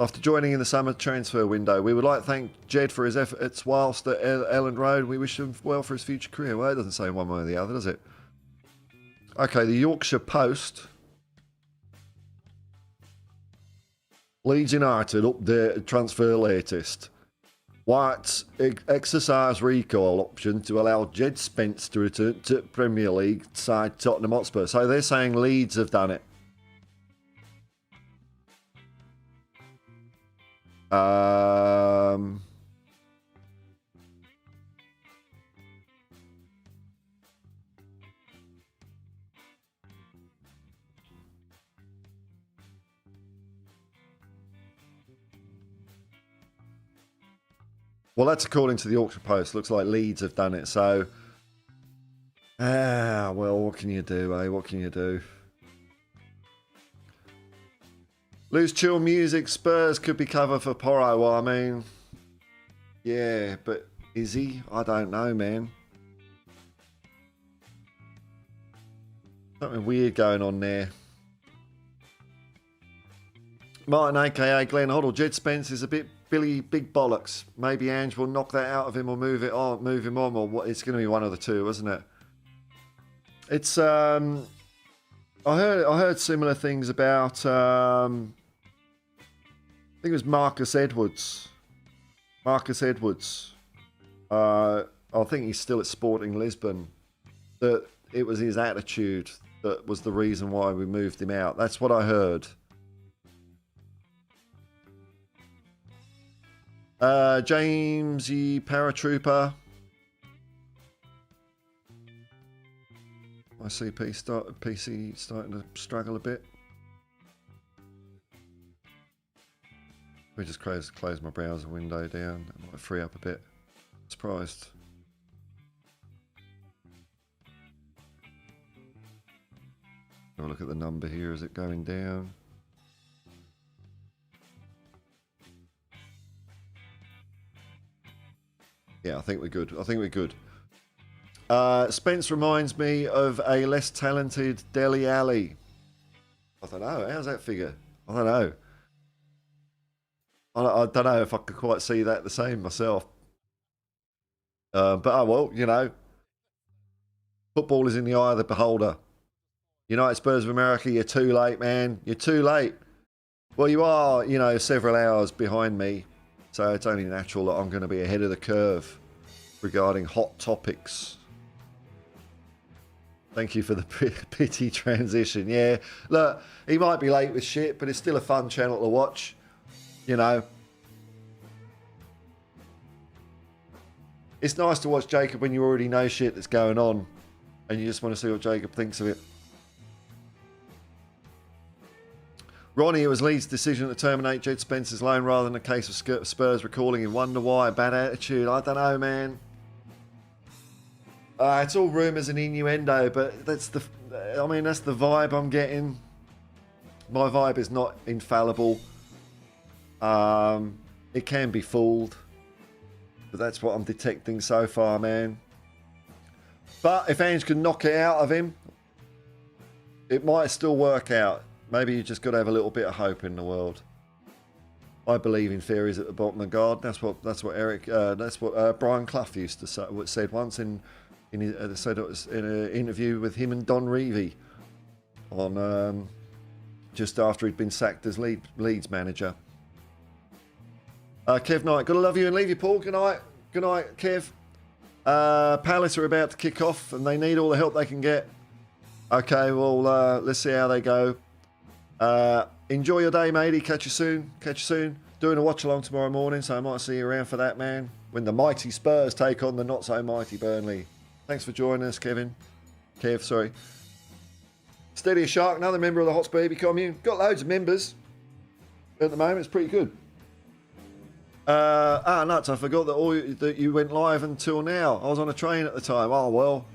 After joining in the summer transfer window, we would like to thank Jed for his efforts whilst at Elland Road. We wish him well for his future career. Well, it doesn't say one way or the other, does it? Okay, the Yorkshire Post. Leeds United update transfer latest. Whites exercise recall option to allow Jed Spence to return to Premier League side Tottenham Hotspur. So they're saying Leeds have done it. Well, that's according to the Yorkshire Post. Looks like Leeds have done it. So, well, what can you do, eh? What can you do? Lose chill music. Spurs could be cover for Porro. Well, I mean, yeah, but is he? I don't know, man. Something weird going on there. Martin, a.k.a. Glenn Hoddle. Jed Spence is a bit Billy Big Bollocks. Maybe Ange will knock that out of him or move him on, or what? It's going to be one of the two, isn't it? It's I heard similar things about I think it was Marcus Edwards. I think he's still at Sporting Lisbon. That it was his attitude that was the reason why we moved him out. That's what I heard. Jamesy Paratrooper. PC starting to struggle a bit. Let me just close my browser window down. That might free up a bit. Surprised. Have a look at the number here. Is it going down? Yeah, I think we're good. Spence reminds me of a less talented Dele Alli. I don't know. How's that figure? I don't know. I don't know if I could quite see that the same myself. But oh well, you know. Football is in the eye of the beholder. United Spurs of America, you're too late, man. You're too late. Well, you are, you know, several hours behind me. So it's only natural that I'm going to be ahead of the curve regarding hot topics. Thank you for the pity transition. Yeah, look, he might be late with shit, but it's still a fun channel to watch. You know. It's nice to watch Jacob when you already know shit that's going on and you just want to see what Jacob thinks of it. Ronnie, it was Leeds' decision to terminate Jed Spence's loan rather than a case of Spurs recalling him. Wonder why? Bad attitude? I don't know, man. It's all rumours and innuendo, but that's the vibe I'm getting. My vibe is not infallible. It can be fooled, but that's what I'm detecting so far, man. But if Ange can knock it out of him, it might still work out. Maybe you just got to have a little bit of hope in the world. I believe in theories at the bottom of the garden. That's what Brian Clough used to say. Said once in an interview with him and Don Revie on just after he'd been sacked as Leeds manager. Kev Knight, gotta love you and leave you, Paul. Good night, Kev. Palace are about to kick off and they need all the help they can get. Okay, well, let's see how they go. Enjoy your day, matey. Catch you soon. Doing a watch along tomorrow morning, so I might see you around for that, man. When the mighty Spurs take on the not so mighty Burnley. Thanks for joining us, Kev, sorry. Steady as Shark, another member of the Hotspur Hippie commune. Got loads of members at the moment. It's pretty good. Nuts, I forgot that you went live until now. I was on a train at the time. Oh, well.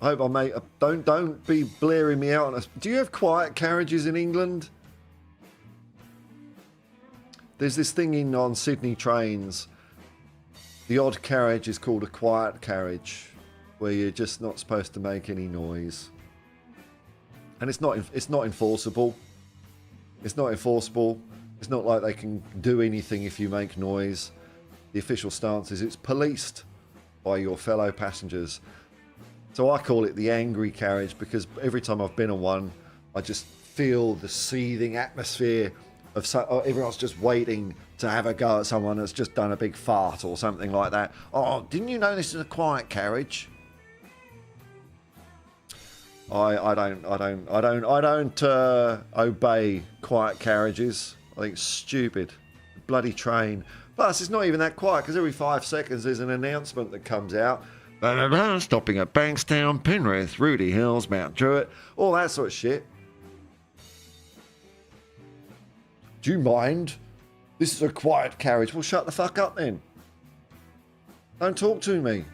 I hope I make... Don't be blaring me out on us. Do you have quiet carriages in England? There's this thing on Sydney trains. The odd carriage is called a quiet carriage, where you're just not supposed to make any noise. And it's not enforceable. It's not enforceable. It's not like they can do anything if you make noise. The official stance is it's policed by your fellow passengers. So I call it the angry carriage, because every time I've been on one, I just feel the seething atmosphere of everyone's just waiting to have a go at someone that's just done a big fart or something like that. Oh, didn't you know this is a quiet carriage? I don't obey quiet carriages. I think it's stupid. Bloody train. Plus, it's not even that quiet, because every 5 seconds there's an announcement that comes out. Stopping at Bankstown, Penrith, Ruddy Hills, Mount Druitt, all that sort of shit. Do you mind? This is a quiet carriage. Well, shut the fuck up then. Don't talk to me.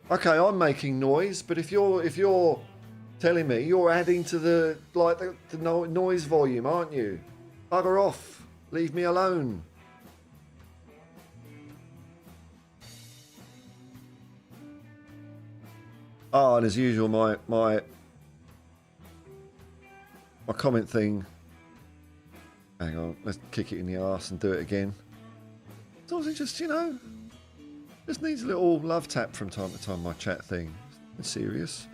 Okay, I'm making noise, but if you're telling me, you're adding to the noise volume, aren't you? Bugger off. Leave me alone. Oh, and as usual, my comment thing. Hang on, let's kick it in the arse and do it again. So it just, just needs a little love tap from time to time, my chat thing. It's serious.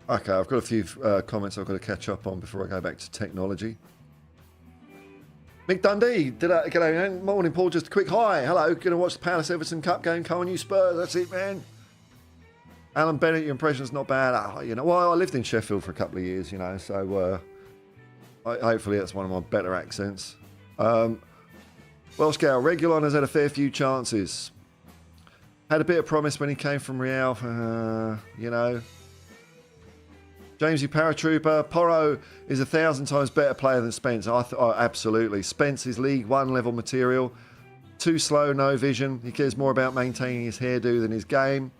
Okay, I've got a few comments I've got to catch up on before I go back to technology. Mick Dundee, g'day man. Morning, Paul. Just a quick hi. Hello. Going to watch the Palace Everton Cup game. Come on, you Spurs. That's it, man. Alan Bennett, your impression's not bad. Well, I lived in Sheffield for a couple of years, so hopefully that's one of my better accents. Welsh Gal, Regulon has had a fair few chances. Had a bit of promise when he came from Real, Jamesy Paratrooper, Porro is 1,000 times better player than Spence. Absolutely. Spence is League One level material. Too slow, no vision. He cares more about maintaining his hairdo than his game.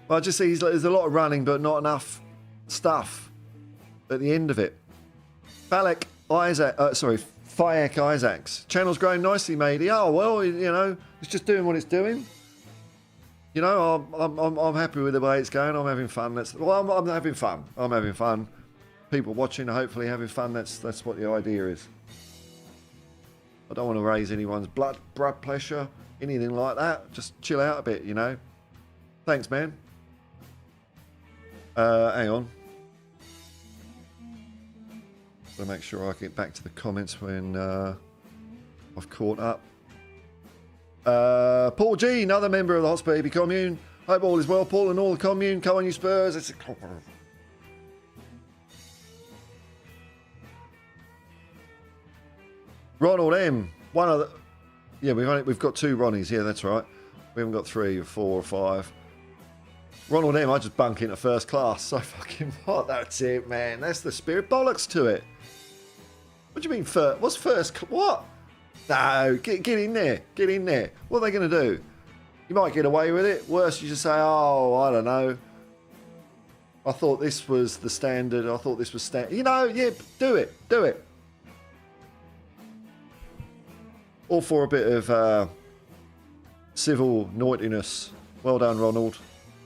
I just see there's a lot of running, but not enough stuff at the end of it. Fayak Isaacs. Channel's growing nicely, matey. Oh, well, it's just doing what it's doing. I'm happy with the way it's going. I'm having fun. I'm having fun. I'm having fun. People watching are hopefully having fun. That's what the idea is. I don't want to raise anyone's blood pressure, anything like that. Just chill out a bit, Thanks, man. Hang on. I'll make sure I get back to the comments when I've caught up. Paul G, another member of the Hotspur Hippie commune. Hope all is well, Paul, and all the commune. Come on, you Spurs. Ronald M, one of the... Yeah, we've got 2 Ronnies. Yeah, that's right. We haven't got 3 or 4 or 5. Ronald M, I just bunk into first class. So fucking what? That's it, man. That's the spirit. Bollocks to it. What do you mean first? What's first? What? No, get in there. Get in there. What are they going to do? You might get away with it. Worse, you just say, oh, I don't know. I thought this was the standard. I thought this was standard. Yeah, do it. Do it. All for a bit of civil naughtiness. Well done, Ronald.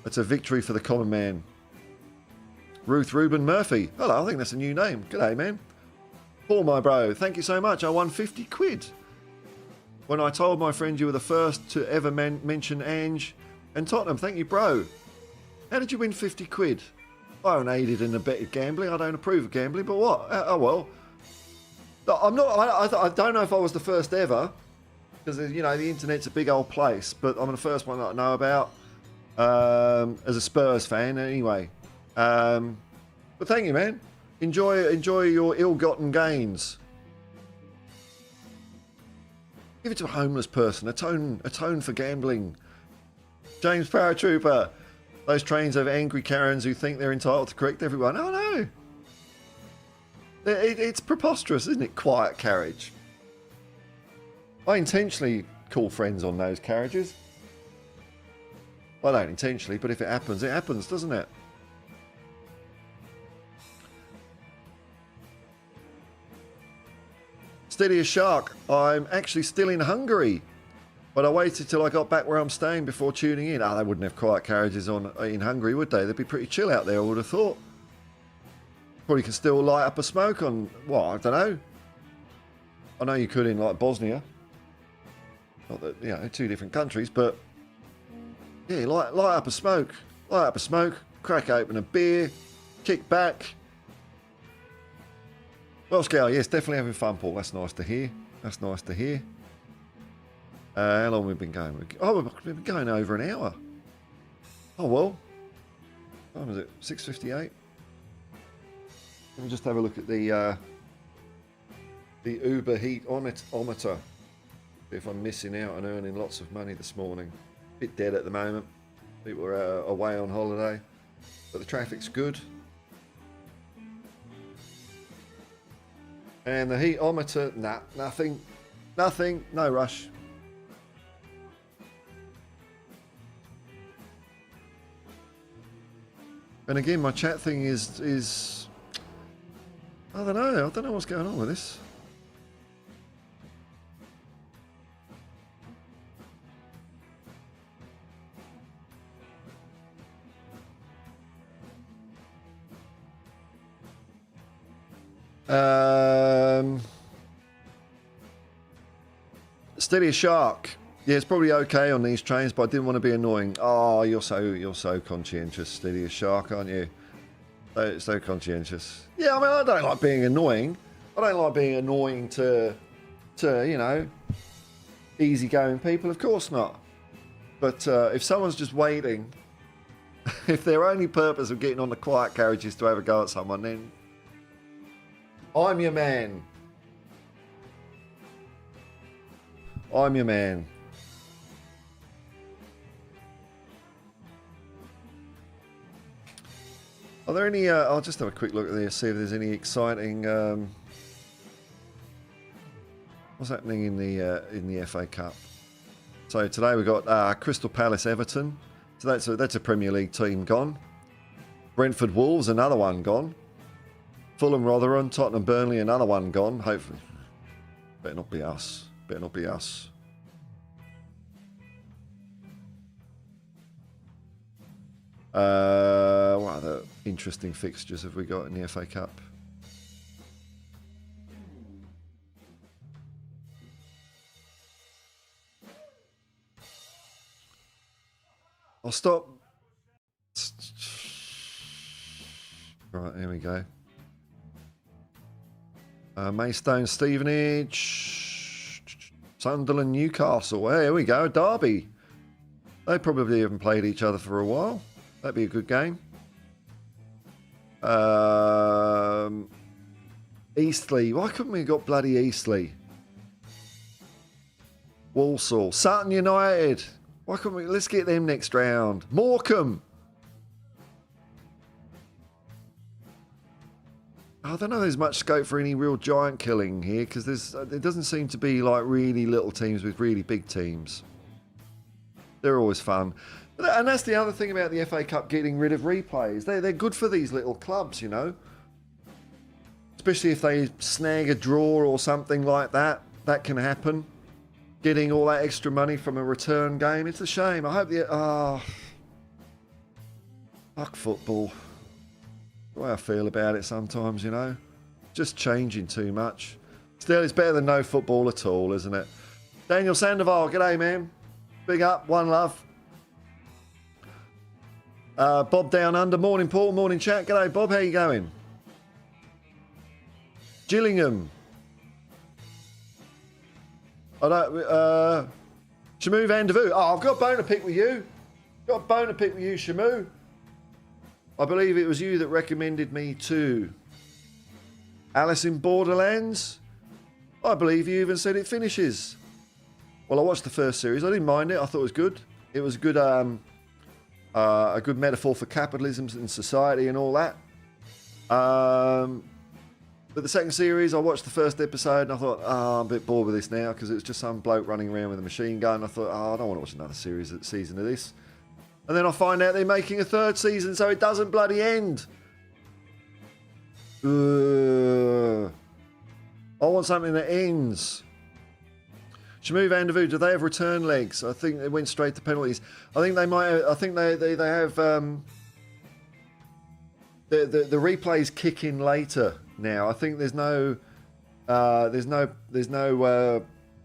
It's a victory for the common man. Ruth Reuben Murphy. Hello, I think that's a new name. G'day, man. Paul, my bro, thank you so much. I won 50 quid. When I told my friend you were the first to ever mention Ange and Tottenham. Thank you, bro. How did you win 50 quid? I don't aided and abetted gambling. I don't approve of gambling, but what? Oh, well. I'm not. I don't know if I was the first ever, because the internet's a big old place. But I'm the first one that I know about as a Spurs fan, anyway. But thank you, man. Enjoy your ill-gotten gains. Give it to a homeless person. Atone for gambling. James Paratrooper. Those trains have angry Karens who think they're entitled to correct everyone. Oh no. It's preposterous, isn't it? Quiet carriage. I intentionally call friends on those carriages. Well, I don't intentionally, but if it happens, doesn't it? Steady as shark. I'm actually still in Hungary, but I waited till I got back where I'm staying before tuning in. They wouldn't have quiet carriages on in Hungary, would they? They'd be pretty chill out there, I would have thought. Probably can still light up a smoke on, well, I don't know. I know you could in like Bosnia. Not that, you know, two different countries, but yeah, light up a smoke. Light up a smoke, crack open a beer, kick back. Well, Scout, yes, definitely having fun, Paul. That's nice to hear. That's nice to hear. How long have we been going? Oh, we've been going over an hour. Oh, well. What time is it? 6:58? Let me just have a look at the Uber heat-ometer. If I'm missing out and earning lots of money this morning. Bit dead at the moment. People are away on holiday. But the traffic's good. And the heat-ometer, nah, nothing. Nothing, no rush. And again, my chat thing is I don't know what's going on with this. Steady as shark. Yeah, it's probably okay on these trains, but I didn't want to be annoying. Oh, you're so conscientious, steady as shark, aren't you? So conscientious. Yeah, I mean, I don't like being annoying. I don't like being annoying to you know, easygoing people. Of course not. But if someone's just waiting, if their only purpose of getting on the quiet carriage is to have a go at someone, then I'm your man. I'm your man. Are there any... I'll just have a quick look at this, see if there's any exciting... what's happening in the FA Cup? So today we've got Crystal Palace Everton. So that's a Premier League team gone. Brentford Wolves, another one gone. Fulham Rotherham, Tottenham Burnley, another one gone. Hopefully. Better not be us. Better not be us. What other interesting fixtures have we got in the FA Cup? I'll stop. Right, here we go. Maidstone, Stevenage, Sunderland, Newcastle. Hey, here we go, Derby. They probably haven't played each other for a while. That'd be a good game. Eastleigh. Why couldn't we have got bloody Eastleigh? Walsall. Sutton United. Why couldn't we? Let's get them next round. Morecambe. I don't know. There's much scope for any real giant killing here because there doesn't seem to be like really little teams with really big teams. They're always fun. And that's the other thing about the FA Cup getting rid of replays. They're good for these little clubs, you know. Especially if they snag a draw or something like that. That can happen. Getting all that extra money from a return game. It's a shame. I hope fuck football. The way I feel about it sometimes, you know. Just changing too much. Still, it's better than no football at all, isn't it? Daniel Sandoval, g'day, man. Big up, one love. Bob Down Under, morning Paul, morning chat. G'day Bob, how you going? Gillingham. I don't. Shamu Van Der Voort. Oh, I've got a bone to pick with you. Got a bone to pick with you, Shamu. I believe it was you that recommended me to Alice in Borderlands. I believe you even said it finishes. Well, I watched the first series. I didn't mind it. I thought it was good. It was good, a good metaphor for capitalism and society and all that. But the second series, I watched the first episode and I thought, I'm a bit bored with this now because it was just some bloke running around with a machine gun. I thought, I don't want to watch another season of this. And then I find out they're making a third season, so it doesn't bloody end. I want something that ends. Shamu Vandervoot, do they have return legs? I think they went straight to penalties. I think they might. I think they have. The replays kick in later now. I think there's no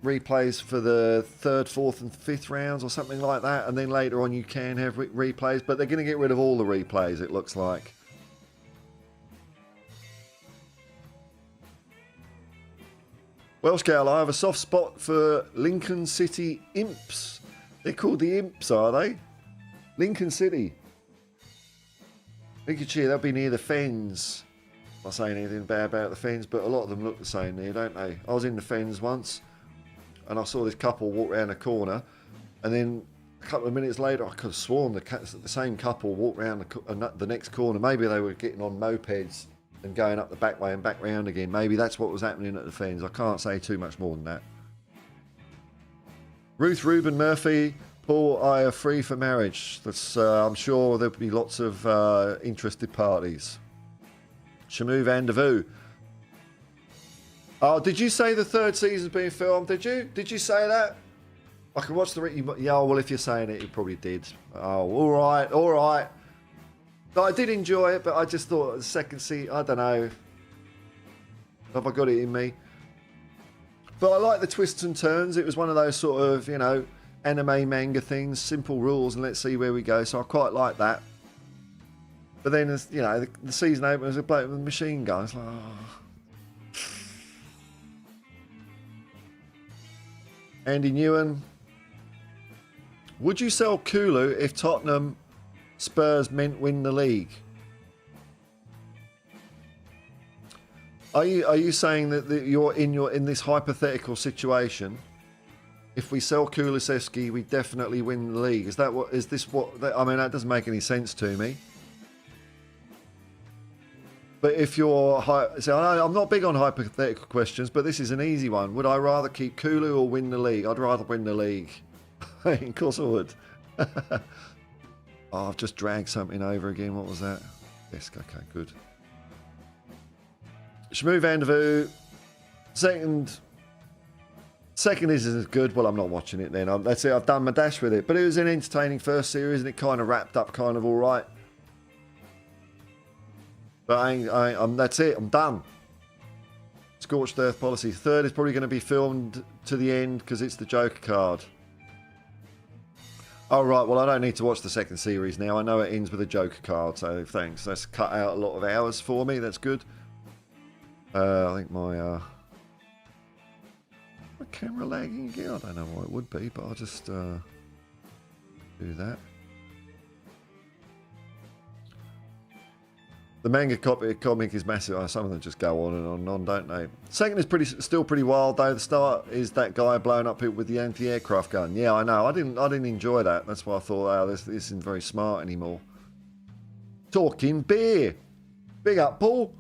replays for the third, fourth, and fifth rounds or something like that. And then later on you can have replays, but they're going to get rid of all the replays. It looks like. Welsh Gal, I have a soft spot for Lincoln City Imps. They're called the Imps, are they? Lincoln City. Lincolnshire, they'll be near the Fens. I'm not saying anything bad about the Fens, but a lot of them look the same there, don't they? I was in the Fens once, and I saw this couple walk around a corner, and then a couple of minutes later, I could have sworn the same couple walked around the next corner. Maybe they were getting on mopeds and going up the back way and back round again. Maybe that's what was happening at the Fens. I can't say too much more than that. Ruth Reuben Murphy, Paul, I are free for marriage. That's I'm sure there'll be lots of interested parties. Shamu Vandervoot. Oh, did you say the third season's being filmed? Did you? Did you say that? I can watch the... Yeah, well, if you're saying it, you probably did. Oh, all right, all right. I did enjoy it, but I just thought the second season, I don't know. Have I got it in me? But I like the twists and turns. It was one of those sort of, you know, anime manga things, simple rules, and let's see where we go. So I quite like that. But then, you know, the season opened as a bloke with a machine gun. It's like, oh. Andy Newen. Would you sell Kulu if Tottenham Spurs meant win the league? Are you saying that you're in this hypothetical situation? If we sell Kulusevski, we definitely win the league. Is that what? Is this what? I mean, that doesn't make any sense to me. But if you're, so I'm not big on hypothetical questions, but this is an easy one. Would I rather keep Kulu or win the league? I'd rather win the league. Of course I would. Oh, I've just dragged something over again. What was that? Yes, okay, good. Shamu Vandervoot. Second isn't as good. Well, I'm not watching it then. That's it. I've done my dash with it. But it was an entertaining first series, and it kind of wrapped up kind of all right. But that's it. I'm done. Scorched Earth policy. Third is probably going to be filmed to the end because it's the Joker card. Oh, right. Well, I don't need to watch the second series now. I know it ends with a Joker card, so thanks. That's cut out a lot of hours for me. That's good. I think my camera lagging again. I don't know why it would be, but I'll just do that. The manga comic is massive. Some of them just go on and on, don't they? Second is still pretty wild though. The start is that guy blowing up people with the anti-aircraft gun. Yeah, I know. I didn't enjoy that. That's why I thought, oh, this isn't very smart anymore. Talking beer. Big up, Paul.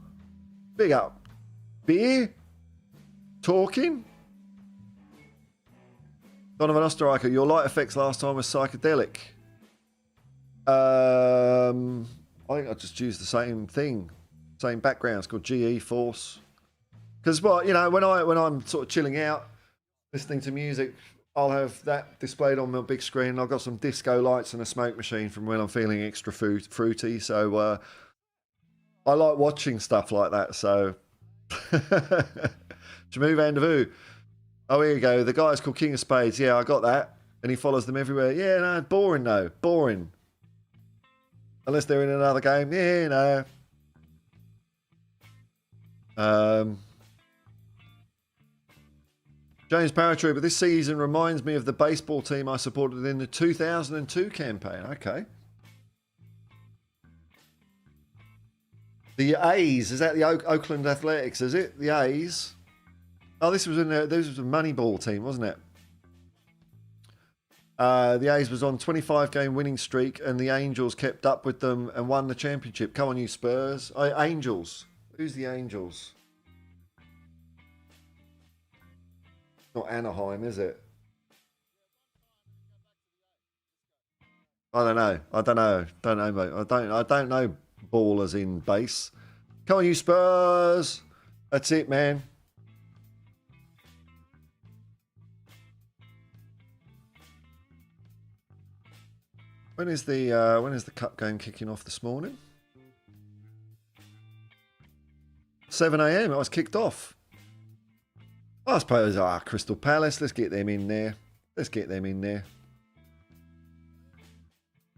Big up. Beer. Talking. Donovan Osterreicher, your light effects last time was psychedelic. I think I just used the same thing, same background. It's called GE Force. Because, well, you know, when I'm sort of chilling out, listening to music, I'll have that displayed on my big screen. I've got some disco lights and a smoke machine from when I'm feeling extra fruity. So I like watching stuff like that. So, Shamu Vandervoot. Oh, here you go. The guy's called King of Spades. Yeah, I got that. And he follows them everywhere. Yeah, no, boring though. Boring. Unless they're in another game. Yeah, no. James Paratrooper, this season reminds me of the baseball team I supported in the 2002 campaign. Okay. The A's, is that the Oakland Athletics, is it? The A's. Oh, this was a Moneyball team, wasn't it? The A's was on 25-game winning streak, and the Angels kept up with them and won the championship. Come on, you Spurs. Angels. Who's the Angels? Not Anaheim, is it? I don't know. Don't know, mate. I don't know ballers in base. Come on, you Spurs. That's it, man. When is the cup game kicking off this morning? 7 a.m. It was kicked off. I suppose, Crystal Palace. Let's get them in there.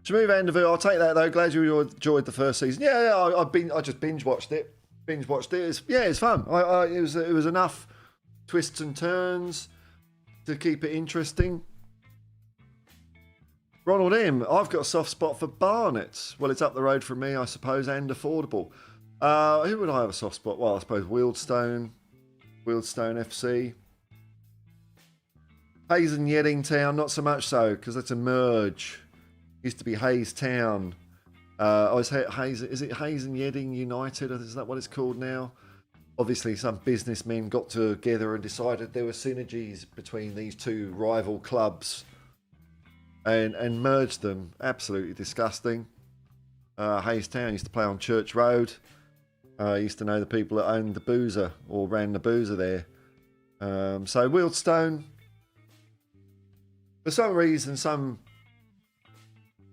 Shmoo Vanderveer, I'll take that though. Glad you enjoyed the first season. Yeah, I just binge watched it. It's fun. It was enough twists and turns to keep it interesting. Ronald M, I've got a soft spot for Barnet. Well, it's up the road from me, I suppose, and affordable. Who would I have a soft spot? Well, I suppose Wealdstone FC. Hayes and Yeddingtown, not so much so, because that's a merge. Used to be Hayes Town. Is it Hayes and Yedding United? Is that what it's called now? Obviously, some businessmen got together and decided there were synergies between these two rival clubs and merged them. Absolutely disgusting. Hayes Town used to play on Church Road. I used to know the people that owned the Boozer or ran the Boozer there. So Wealdstone, for some reason, some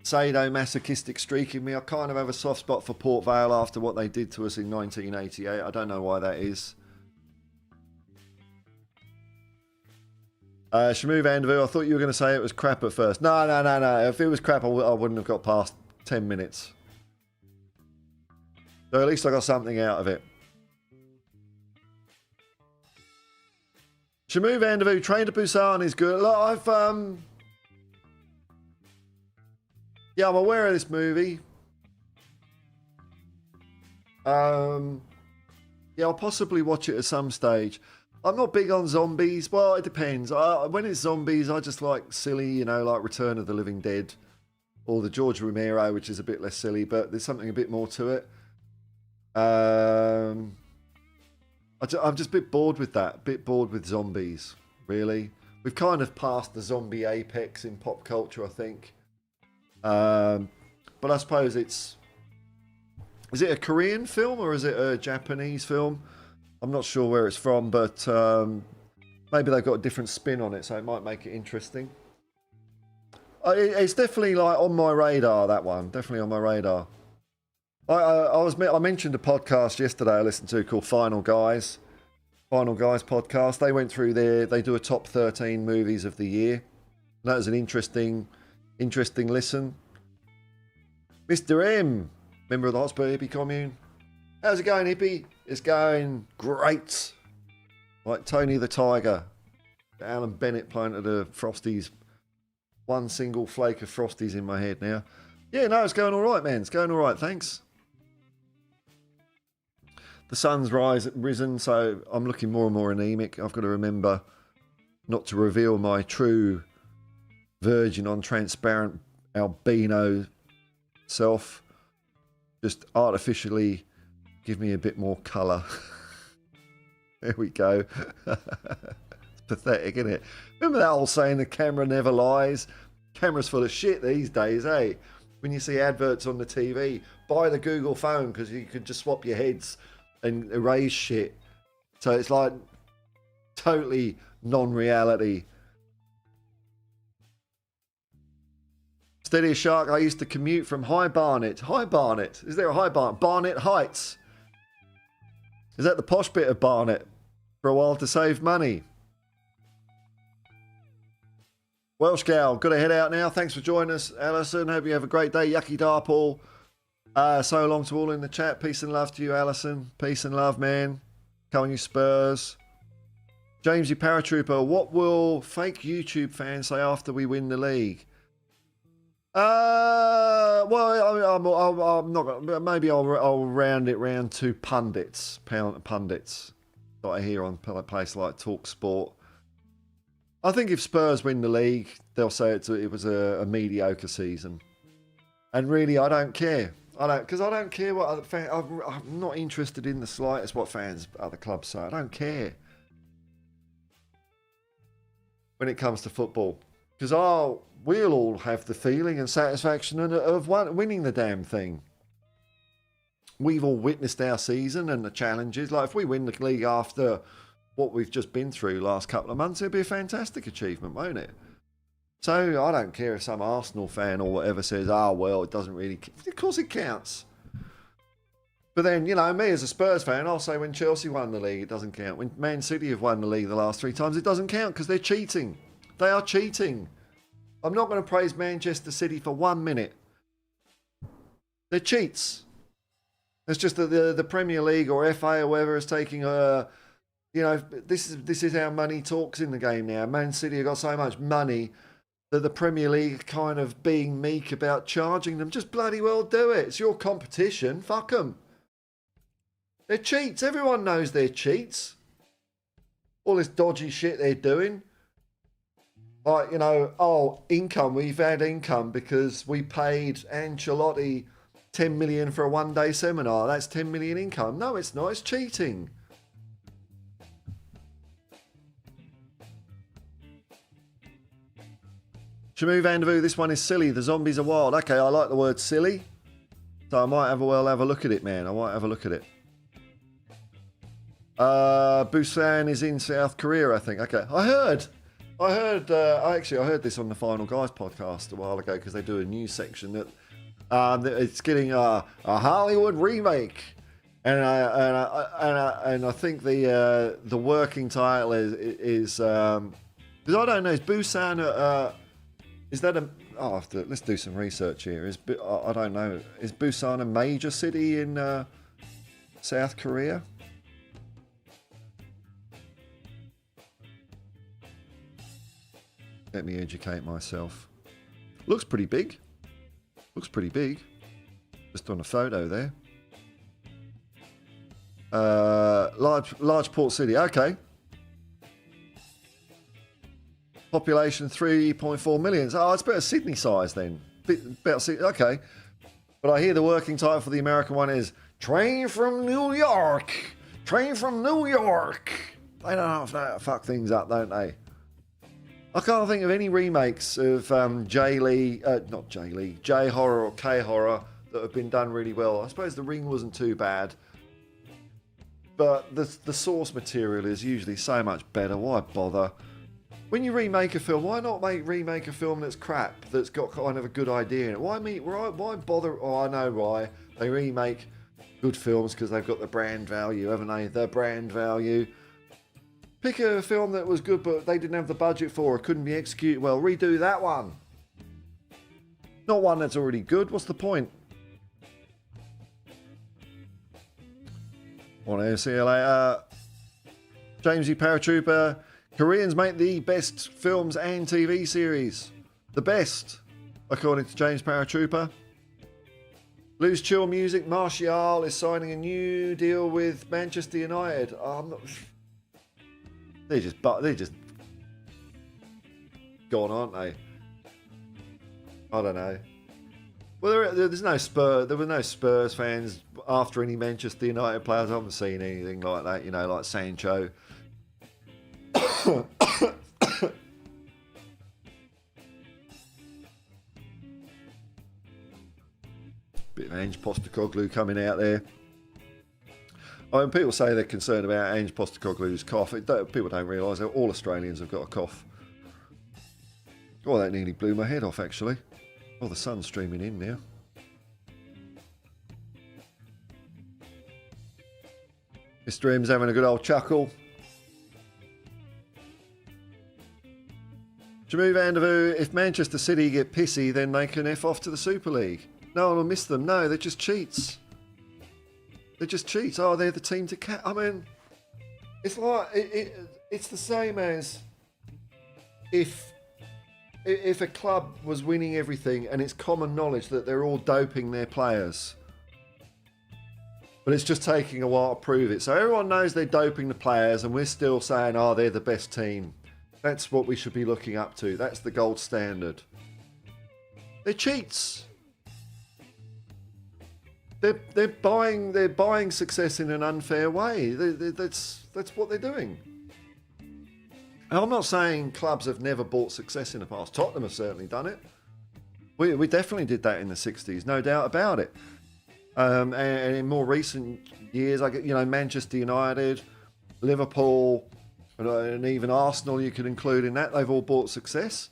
sadomasochistic streak in me, I kind of have a soft spot for Port Vale after what they did to us in 1988. I don't know why that is. Shmoo Vanderveer, I thought you were going to say it was crap at first. No. If it was crap, I wouldn't have got past 10 minutes. So at least I got something out of it. Shmoo Vanderveer, Train to Busan is good. Look, yeah, I'm aware of this movie. Yeah, I'll possibly watch it at some stage. I'm not big on zombies. Well, it depends. When it's zombies, I just like silly, like Return of the Living Dead or the George Romero, which is a bit less silly, but there's something a bit more to it. I'm just a bit bored with that. A bit bored with zombies, really. We've kind of passed the zombie apex in pop culture, I think. But I suppose is it a Korean film or is it a Japanese film? I'm not sure where it's from, but maybe they've got a different spin on it, so it might make it interesting. It's definitely like on my radar, that one. Definitely on my radar. I mentioned a podcast yesterday I listened to called Final Guys podcast. They went through they do a top 13 movies of the year. And that was an interesting listen. Mr. M, member of the Hotspur Hippie commune. How's it going, Hippie? It's going great. Like Tony the Tiger. Alan Bennett planted the Frosties. One single flake of Frosties in my head now. Yeah, no, it's going all right, man. It's going all right, thanks. The sun's risen, so I'm looking more and more anemic. I've got to remember not to reveal my true virgin on transparent albino self. Just artificially give me a bit more colour. There we go. It's pathetic, isn't it? Remember that old saying, the camera never lies? Camera's full of shit these days, eh? When you see adverts on the TV, buy the Google phone because you could just swap your heads and erase shit. So it's like totally non-reality. Steady as Shark, I used to commute from High Barnet. High Barnet? Is there a High Barnet? Barnet Heights. Is that the posh bit of Barnet? For a while to save money. Welsh Gal, got to head out now. Thanks for joining us, Alison. Hope you have a great day. Yucky Darple. So long to all in the chat. Peace and love to you, Alison. Peace and love, man. Come on, you Spurs. Jamesy Paratrooper, what will fake YouTube fans say after we win the league? Well, I'm not. Maybe I'll round it round to pundits that I hear on a place like Talk Sport. I think if Spurs win the league, they'll say it was a mediocre season. And really, I don't care. I don't care what other fans. I'm not interested in the slightest what fans other clubs say. I don't care when it comes to football, because we'll all have the feeling and satisfaction of winning the damn thing. We've all witnessed our season and the challenges. Like, if we win the league after what we've just been through last couple of months, it'll be a fantastic achievement, won't it? So I don't care if some Arsenal fan or whatever says, well, it doesn't really... Of course it counts. But then, me as a Spurs fan, I'll say when Chelsea won the league, it doesn't count. When Man City have won the league the last 3 times, it doesn't count because they're cheating. They are cheating. I'm not going to praise Manchester City for 1 minute. They're cheats. It's just that the Premier League or FA or whatever is taking this is how money talks in the game now. Man City have got so much money that the Premier League are kind of being meek about charging them. Just bloody well do it. It's your competition. Fuck them. They're cheats. Everyone knows they're cheats. All this dodgy shit they're doing. Like, income. We've had income because we paid Ancelotti 10 million for a 1-day seminar. That's 10 million income. No, it's not. It's cheating. Shamu Vandervoo, this one is silly. The zombies are wild. Okay, I like the word silly. So I might have a look at it, man. I might have a look at it. Busan is in South Korea, I think. Okay. I heard this on the Final Guys podcast a while ago because they do a news section that it's getting a Hollywood remake. And I think the working title is because I don't know, is Busan is that a... Oh, let's do some research here. I don't know. Is Busan a major city in South Korea? Let me educate myself. Looks pretty big. Just on a photo there. Large port city. Okay. Population 3.4 million. Oh, it's about Sydney size then. Okay. But I hear the working title for the American one is Train from New York. Train from New York. They don't know how to fuck things up, don't they? I can't think of any remakes of J-horror or K-horror that have been done really well. I suppose The Ring wasn't too bad. But the source material is usually so much better. Why bother? When you remake a film, why not remake a film that's crap, that's got kind of a good idea in it? Why bother? Oh, I know why. They remake good films because they've got the brand value, haven't they? The brand value. Pick a film that was good but they didn't have the budget for or couldn't be executed well. Redo that one. Not one that's already good. What's the point? Want to see you later. Jamesy Paratrooper. Koreans make the best films and TV series. The best, according to James Paratrooper. Lose Chill Music. Martial is signing a new deal with Manchester United. I'm not... They're just gone, aren't they? I don't know. Well, there were no Spurs fans after any Manchester United players. I haven't seen anything like that, like Sancho. Bit of Ange Postecoglou coming out there. I mean, people say they're concerned about Ange Postecoglou's cough. People don't realise that all Australians have got a cough. Oh, that nearly blew my head off, actually. Oh, the sun's streaming in now. Mr. M's having a good old chuckle. Jamu Vandervoo, if Manchester City get pissy, then they can F off to the Super League. No one will miss them. No, they're just cheats. They're just cheats. Oh, they're the team to catch. I mean, it's like it's the same as if a club was winning everything and it's common knowledge that they're all doping their players, but it's just taking a while to prove it. So everyone knows they're doping the players, and we're still saying, "Oh, they're the best team." That's what we should be looking up to. That's the gold standard. They're cheats. They're buying success in an unfair way. That's what they're doing. And I'm not saying clubs have never bought success in the past. Tottenham have certainly done it. We definitely did that in the 60s, no doubt about it. And in more recent years, Manchester United, Liverpool, and even Arsenal you could include in that. They've all bought success.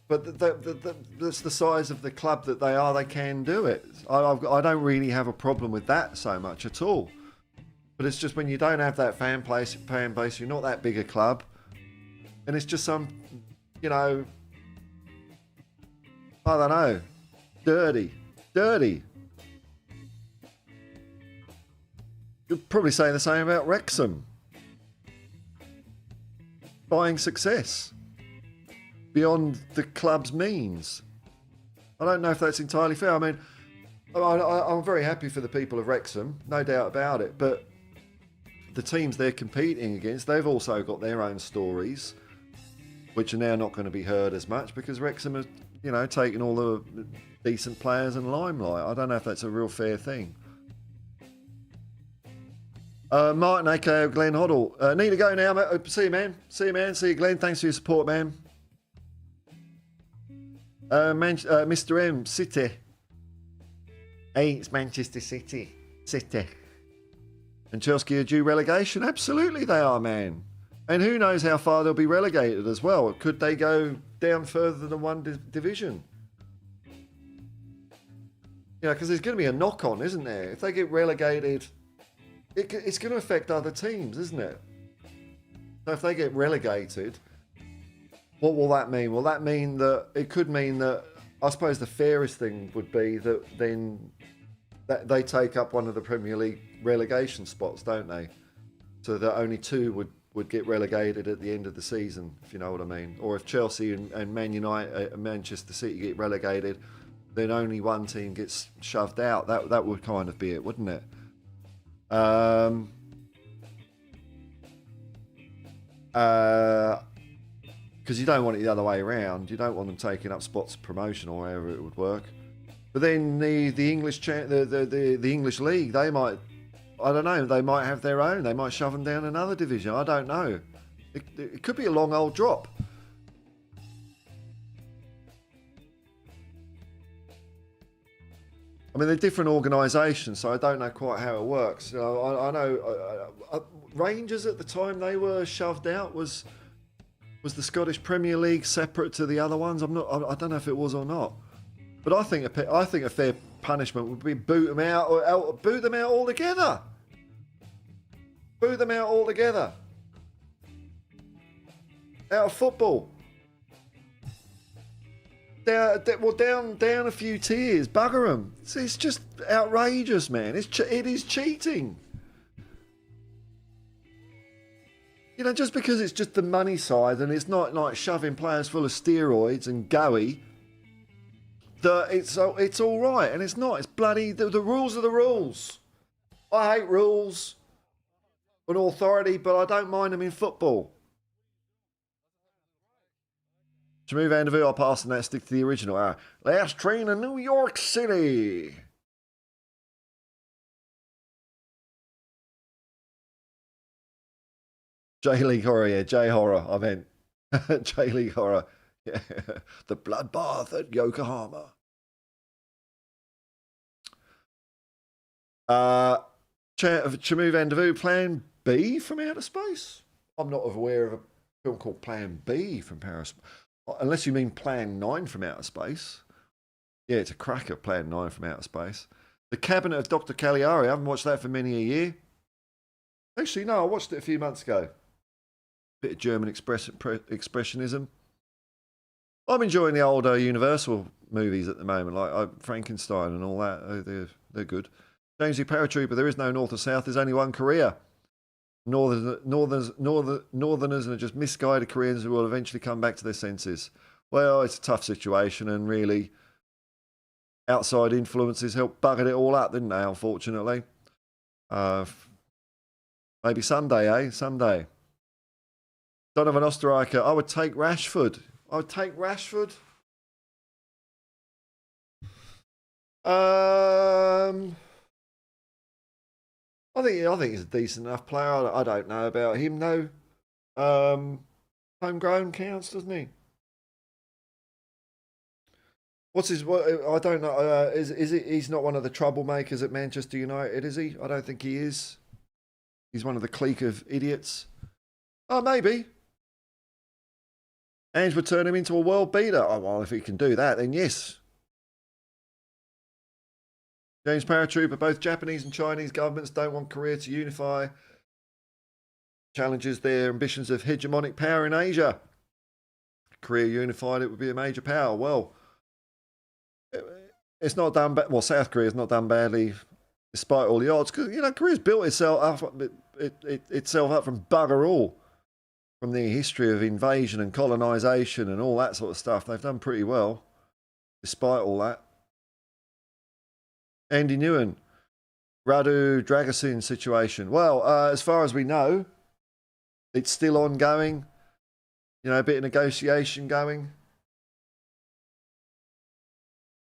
But that's the size of the club that they are. They can do it. I don't really have a problem with that so much at all. But it's just when you don't have that fan base, you're not that big a club. And it's just some, I don't know, dirty. You'd probably say the same about Wrexham. Buying success beyond the club's means. I don't know if that's entirely fair. I mean, I'm very happy for the people of Wrexham, no doubt about it. But the teams they're competing against, they've also got their own stories, which are now not going to be heard as much because Wrexham has, taken all the decent players and limelight. I don't know if that's a real fair thing. Martin, aka Glenn Hoddle. Need to go now, mate. See you, man. See you, Glenn. Thanks for your support, man. Mr. M, City. Hey, it's Manchester City. And Chelsea are due relegation? Absolutely they are, man. And who knows how far they'll be relegated as well. Could they go down further than one division? Because there's going to be a knock-on, isn't there? If they get relegated, it's going to affect other teams, isn't it? So if they get relegated, what will that mean? Will that mean that it could mean that, I suppose the fairest thing would be that then that they take up one of the Premier League relegation spots, don't they? So that only two would get relegated at the end of the season, if you know what I mean. Or if Chelsea and Man United, Manchester City get relegated, then only one team gets shoved out. That would kind of be it, wouldn't it? Because you don't want it the other way around. You don't want them taking up spots of promotion or however it would work. But then the English the English league, they might, I don't know, they might have their own. They might shove them down another division. I don't know. It could be a long old drop. I mean, they're different organisations, so I don't know quite how it works. I know Rangers at the time they were shoved out was the Scottish Premier League separate to the other ones. I don't know if it was or not. But I think a fair punishment would be boot them out altogether. Boot them out altogether. Out of football. Down a few tiers. Bugger them. It's just outrageous, man. It is cheating. Just because it's just the money side and it's not like shoving players full of steroids and goey, that it's all right, and it's not. It's bloody the rules are the rules. I hate rules and authority, but I don't mind them in football. To move Van der Veer, I'll pass and that stick to the original. Last train in New York City. J-League Horror, yeah, J-Horror, I meant. J-League Horror. Yeah. The bloodbath at Yokohama. Chamu Van der Veer, Plan B from Outer Space? I'm not aware of a film called Plan B from Paris. Unless you mean Plan 9 from Outer Space. Yeah, it's a cracker, Plan 9 from Outer Space. The Cabinet of Dr. Caligari. I haven't watched that for many a year. Actually, no, I watched it a few months ago. Bit of German expressionism. I'm enjoying the older Universal movies at the moment, like Frankenstein and all that. They're good. James the Paratrooper, there is no north or south. There's only one Korea. Northerners are just misguided Koreans who will eventually come back to their senses. Well, it's a tough situation, and really, outside influences helped bugger it all up, didn't they, unfortunately? Maybe someday, eh? Someday. Donovan Osterreicher. I would take Rashford. I would take Rashford. I think he's a decent enough player. I don't know about him though. Homegrown counts, doesn't he? What's his? What, I don't know. Is it? He's not one of the troublemakers at Manchester United, is he? I don't think he is. He's one of the clique of idiots. Oh, maybe. Ange would turn him into a world beater. Oh, well, if he can do that, then yes. James Paratrooper, both Japanese and Chinese governments don't want Korea to unify. Challenges their ambitions of hegemonic power in Asia. Korea unified, it would be a major power. Well, it's not done bad. Well, South Korea's not done badly despite all the odds. Because, you know, Korea's built itself up, itself up from bugger all. From their history of invasion and colonisation and all that sort of stuff. They've done pretty well, despite all that. Andy Newen, Radu Dragusin situation. Well, as far as we know, it's still ongoing. You know, a bit of negotiation going.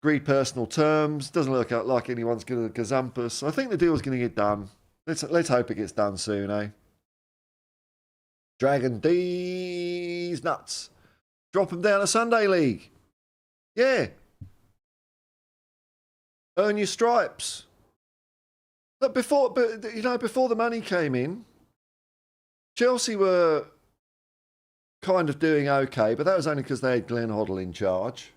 Agreed personal terms. Doesn't look like anyone's going to gazumpus. I think the deal's going to get done. Let's hope it gets done soon, eh? Dragon D's nuts. Drop them down a Sunday League. Yeah. Earn your stripes. But before the money came in, Chelsea were kind of doing okay, but that was only because they had Glenn Hoddle in charge.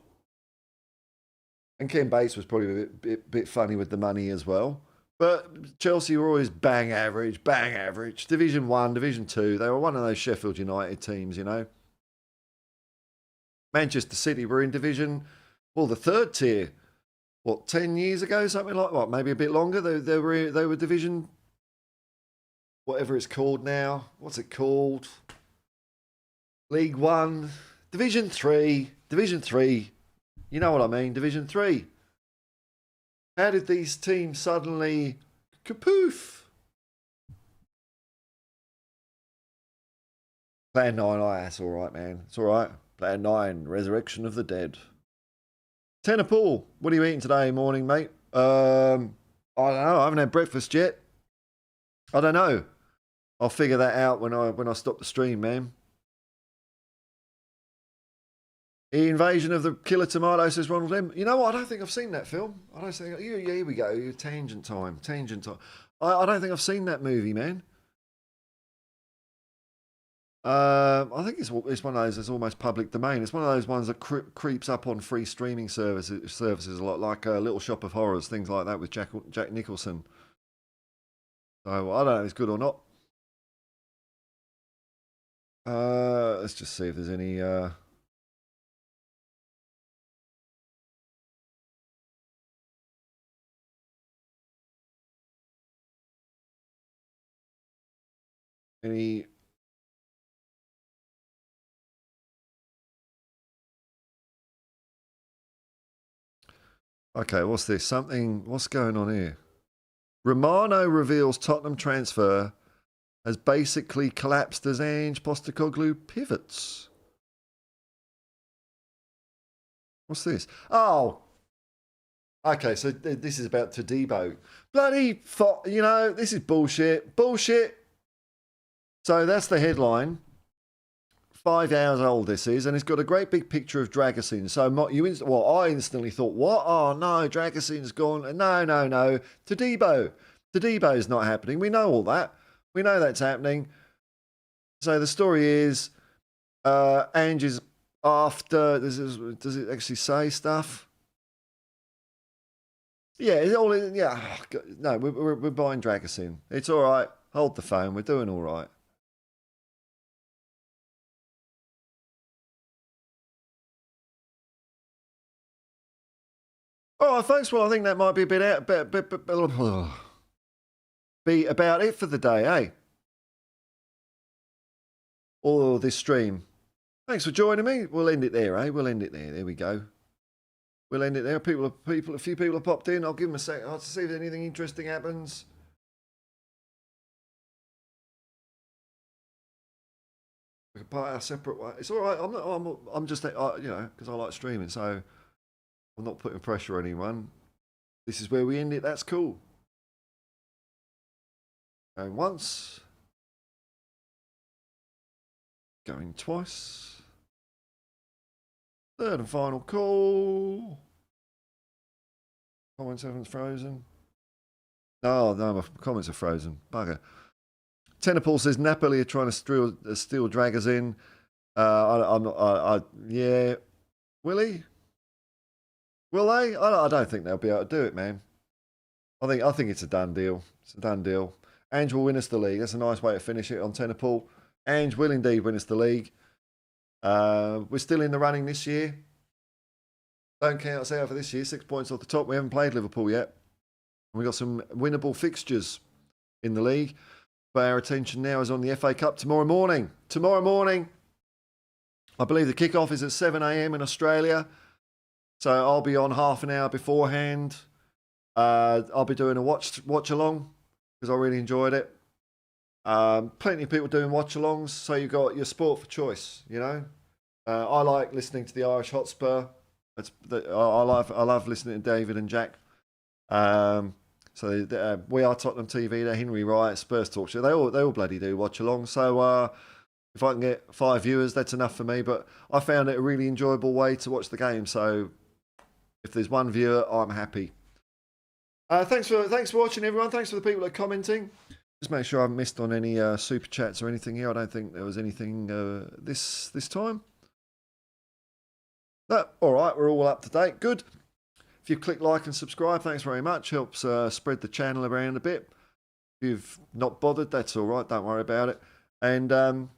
And Ken Bates was probably a bit funny with the money as well. But Chelsea were always bang average. Division 1, Division 2. They were one of those Sheffield United teams, you know. Manchester City were in Division, well, the third tier. What, 10 years ago? Something like what? Maybe a bit longer. They were Division, whatever it's called now. What's it called? League 1. Division 3. Division 3. You know what I mean? Division 3. How did these teams suddenly kapoof? Plan 9, that's all right, man. It's all right. Plan 9, Resurrection of the Dead. Tenor Paul, what are you eating today morning, mate? I don't know. I haven't had breakfast yet. I don't know. I'll figure that out when I stop the stream, man. The Invasion of the Killer Tomato, says Ronald M. You know what? I don't think I've seen that film. I don't think. Yeah, here we go. Tangent time. I don't think I've seen that movie, man. I think it's one of those that's almost public domain. It's one of those ones that creeps up on free streaming services a lot, like Little Shop of Horrors, things like that with Jack Nicholson. So I don't know if it's good or not. Let's just see if there's any. Any. Okay, what's this? What's going on here? Romano reveals Tottenham transfer has basically collapsed as Ange Postecoglou pivots. What's this? Oh, okay, so this is about Todibo. Bloody, this is bullshit. Bullshit. So that's the headline. 5 hours old this is, and it's got a great big picture of Dragusin. So I instantly thought, what? Oh no, Dragusin's gone. No. Todibo's not happening. We know all that. We know that's happening. So the story is, Ange is after. Does it actually say stuff? Yeah, no, we're buying Dragusin. It's all right. Hold the phone. We're doing all right. All right, folks. Well, I think that might be a bit be about it for the day, eh? Or this stream. Thanks for joining me. We'll end it there, eh? We'll end it there. There we go. We'll end it there. A few people have popped in. I'll give them a second. I'll see if anything interesting happens. We can part our separate way. It's all right. I'm just, because I like streaming, so I'm not putting pressure on anyone. This is where we end it. That's cool. Going once. Going twice. Third and final call. Comments haven't frozen. Oh, no, my comments are frozen. Bugger. Tennerpool says Napoli are trying to steal draggers in. Yeah. Will he? Will they? I don't think they'll be able to do it, man. I think it's a done deal. It's a done deal. Ange will win us the league. That's a nice way to finish it on Tennerpool. Ange will indeed win us the league. We're still in the running this year. Don't count us out for this year. 6 points off the top. We haven't played Liverpool yet. We've got some winnable fixtures in the league. But our attention now is on the FA Cup tomorrow morning. Tomorrow morning, I believe the kickoff is at 7 a.m. in Australia. So I'll be on half an hour beforehand. I'll be doing a watch along because I really enjoyed it. Plenty of people doing watch alongs, so you've got your sport for choice. You know, I like listening to the Irish Hotspur. I love listening to David and Jack. We Are Tottenham TV, the Henry Wright Spurs Talk Show. They all bloody do watch along. So if I can get 5 viewers, that's enough for me. But I found it a really enjoyable way to watch the game. So if there's one viewer, I'm happy. Thanks for watching, everyone. Thanks for the people that are commenting. Just make sure I haven't missed on any super chats or anything here. I don't think there was anything this time. No, all right, we're all up to date. Good. If you click like and subscribe, thanks very much. Helps spread the channel around a bit. If you've not bothered, that's all right. Don't worry about it. And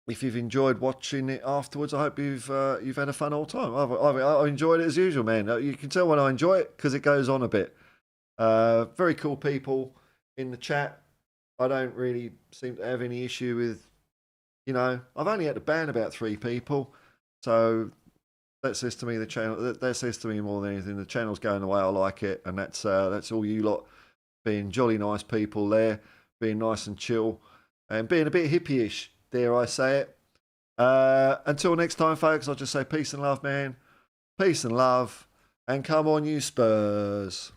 if you've enjoyed watching it afterwards, I hope you've had a fun old time. I've enjoyed it as usual, man. You can tell when I enjoy it because it goes on a bit. Very cool people in the chat. I don't really seem to have any issue with, I've only had to ban about 3 people. So that says to me the channel, that says to me more than anything, the channel's going the way I like it. And that's all you lot being jolly nice people there, being nice and chill and being a bit hippie-ish, dare I say it. Until next time, folks, I'll just say peace and love, man. Peace and love. And come on, you Spurs.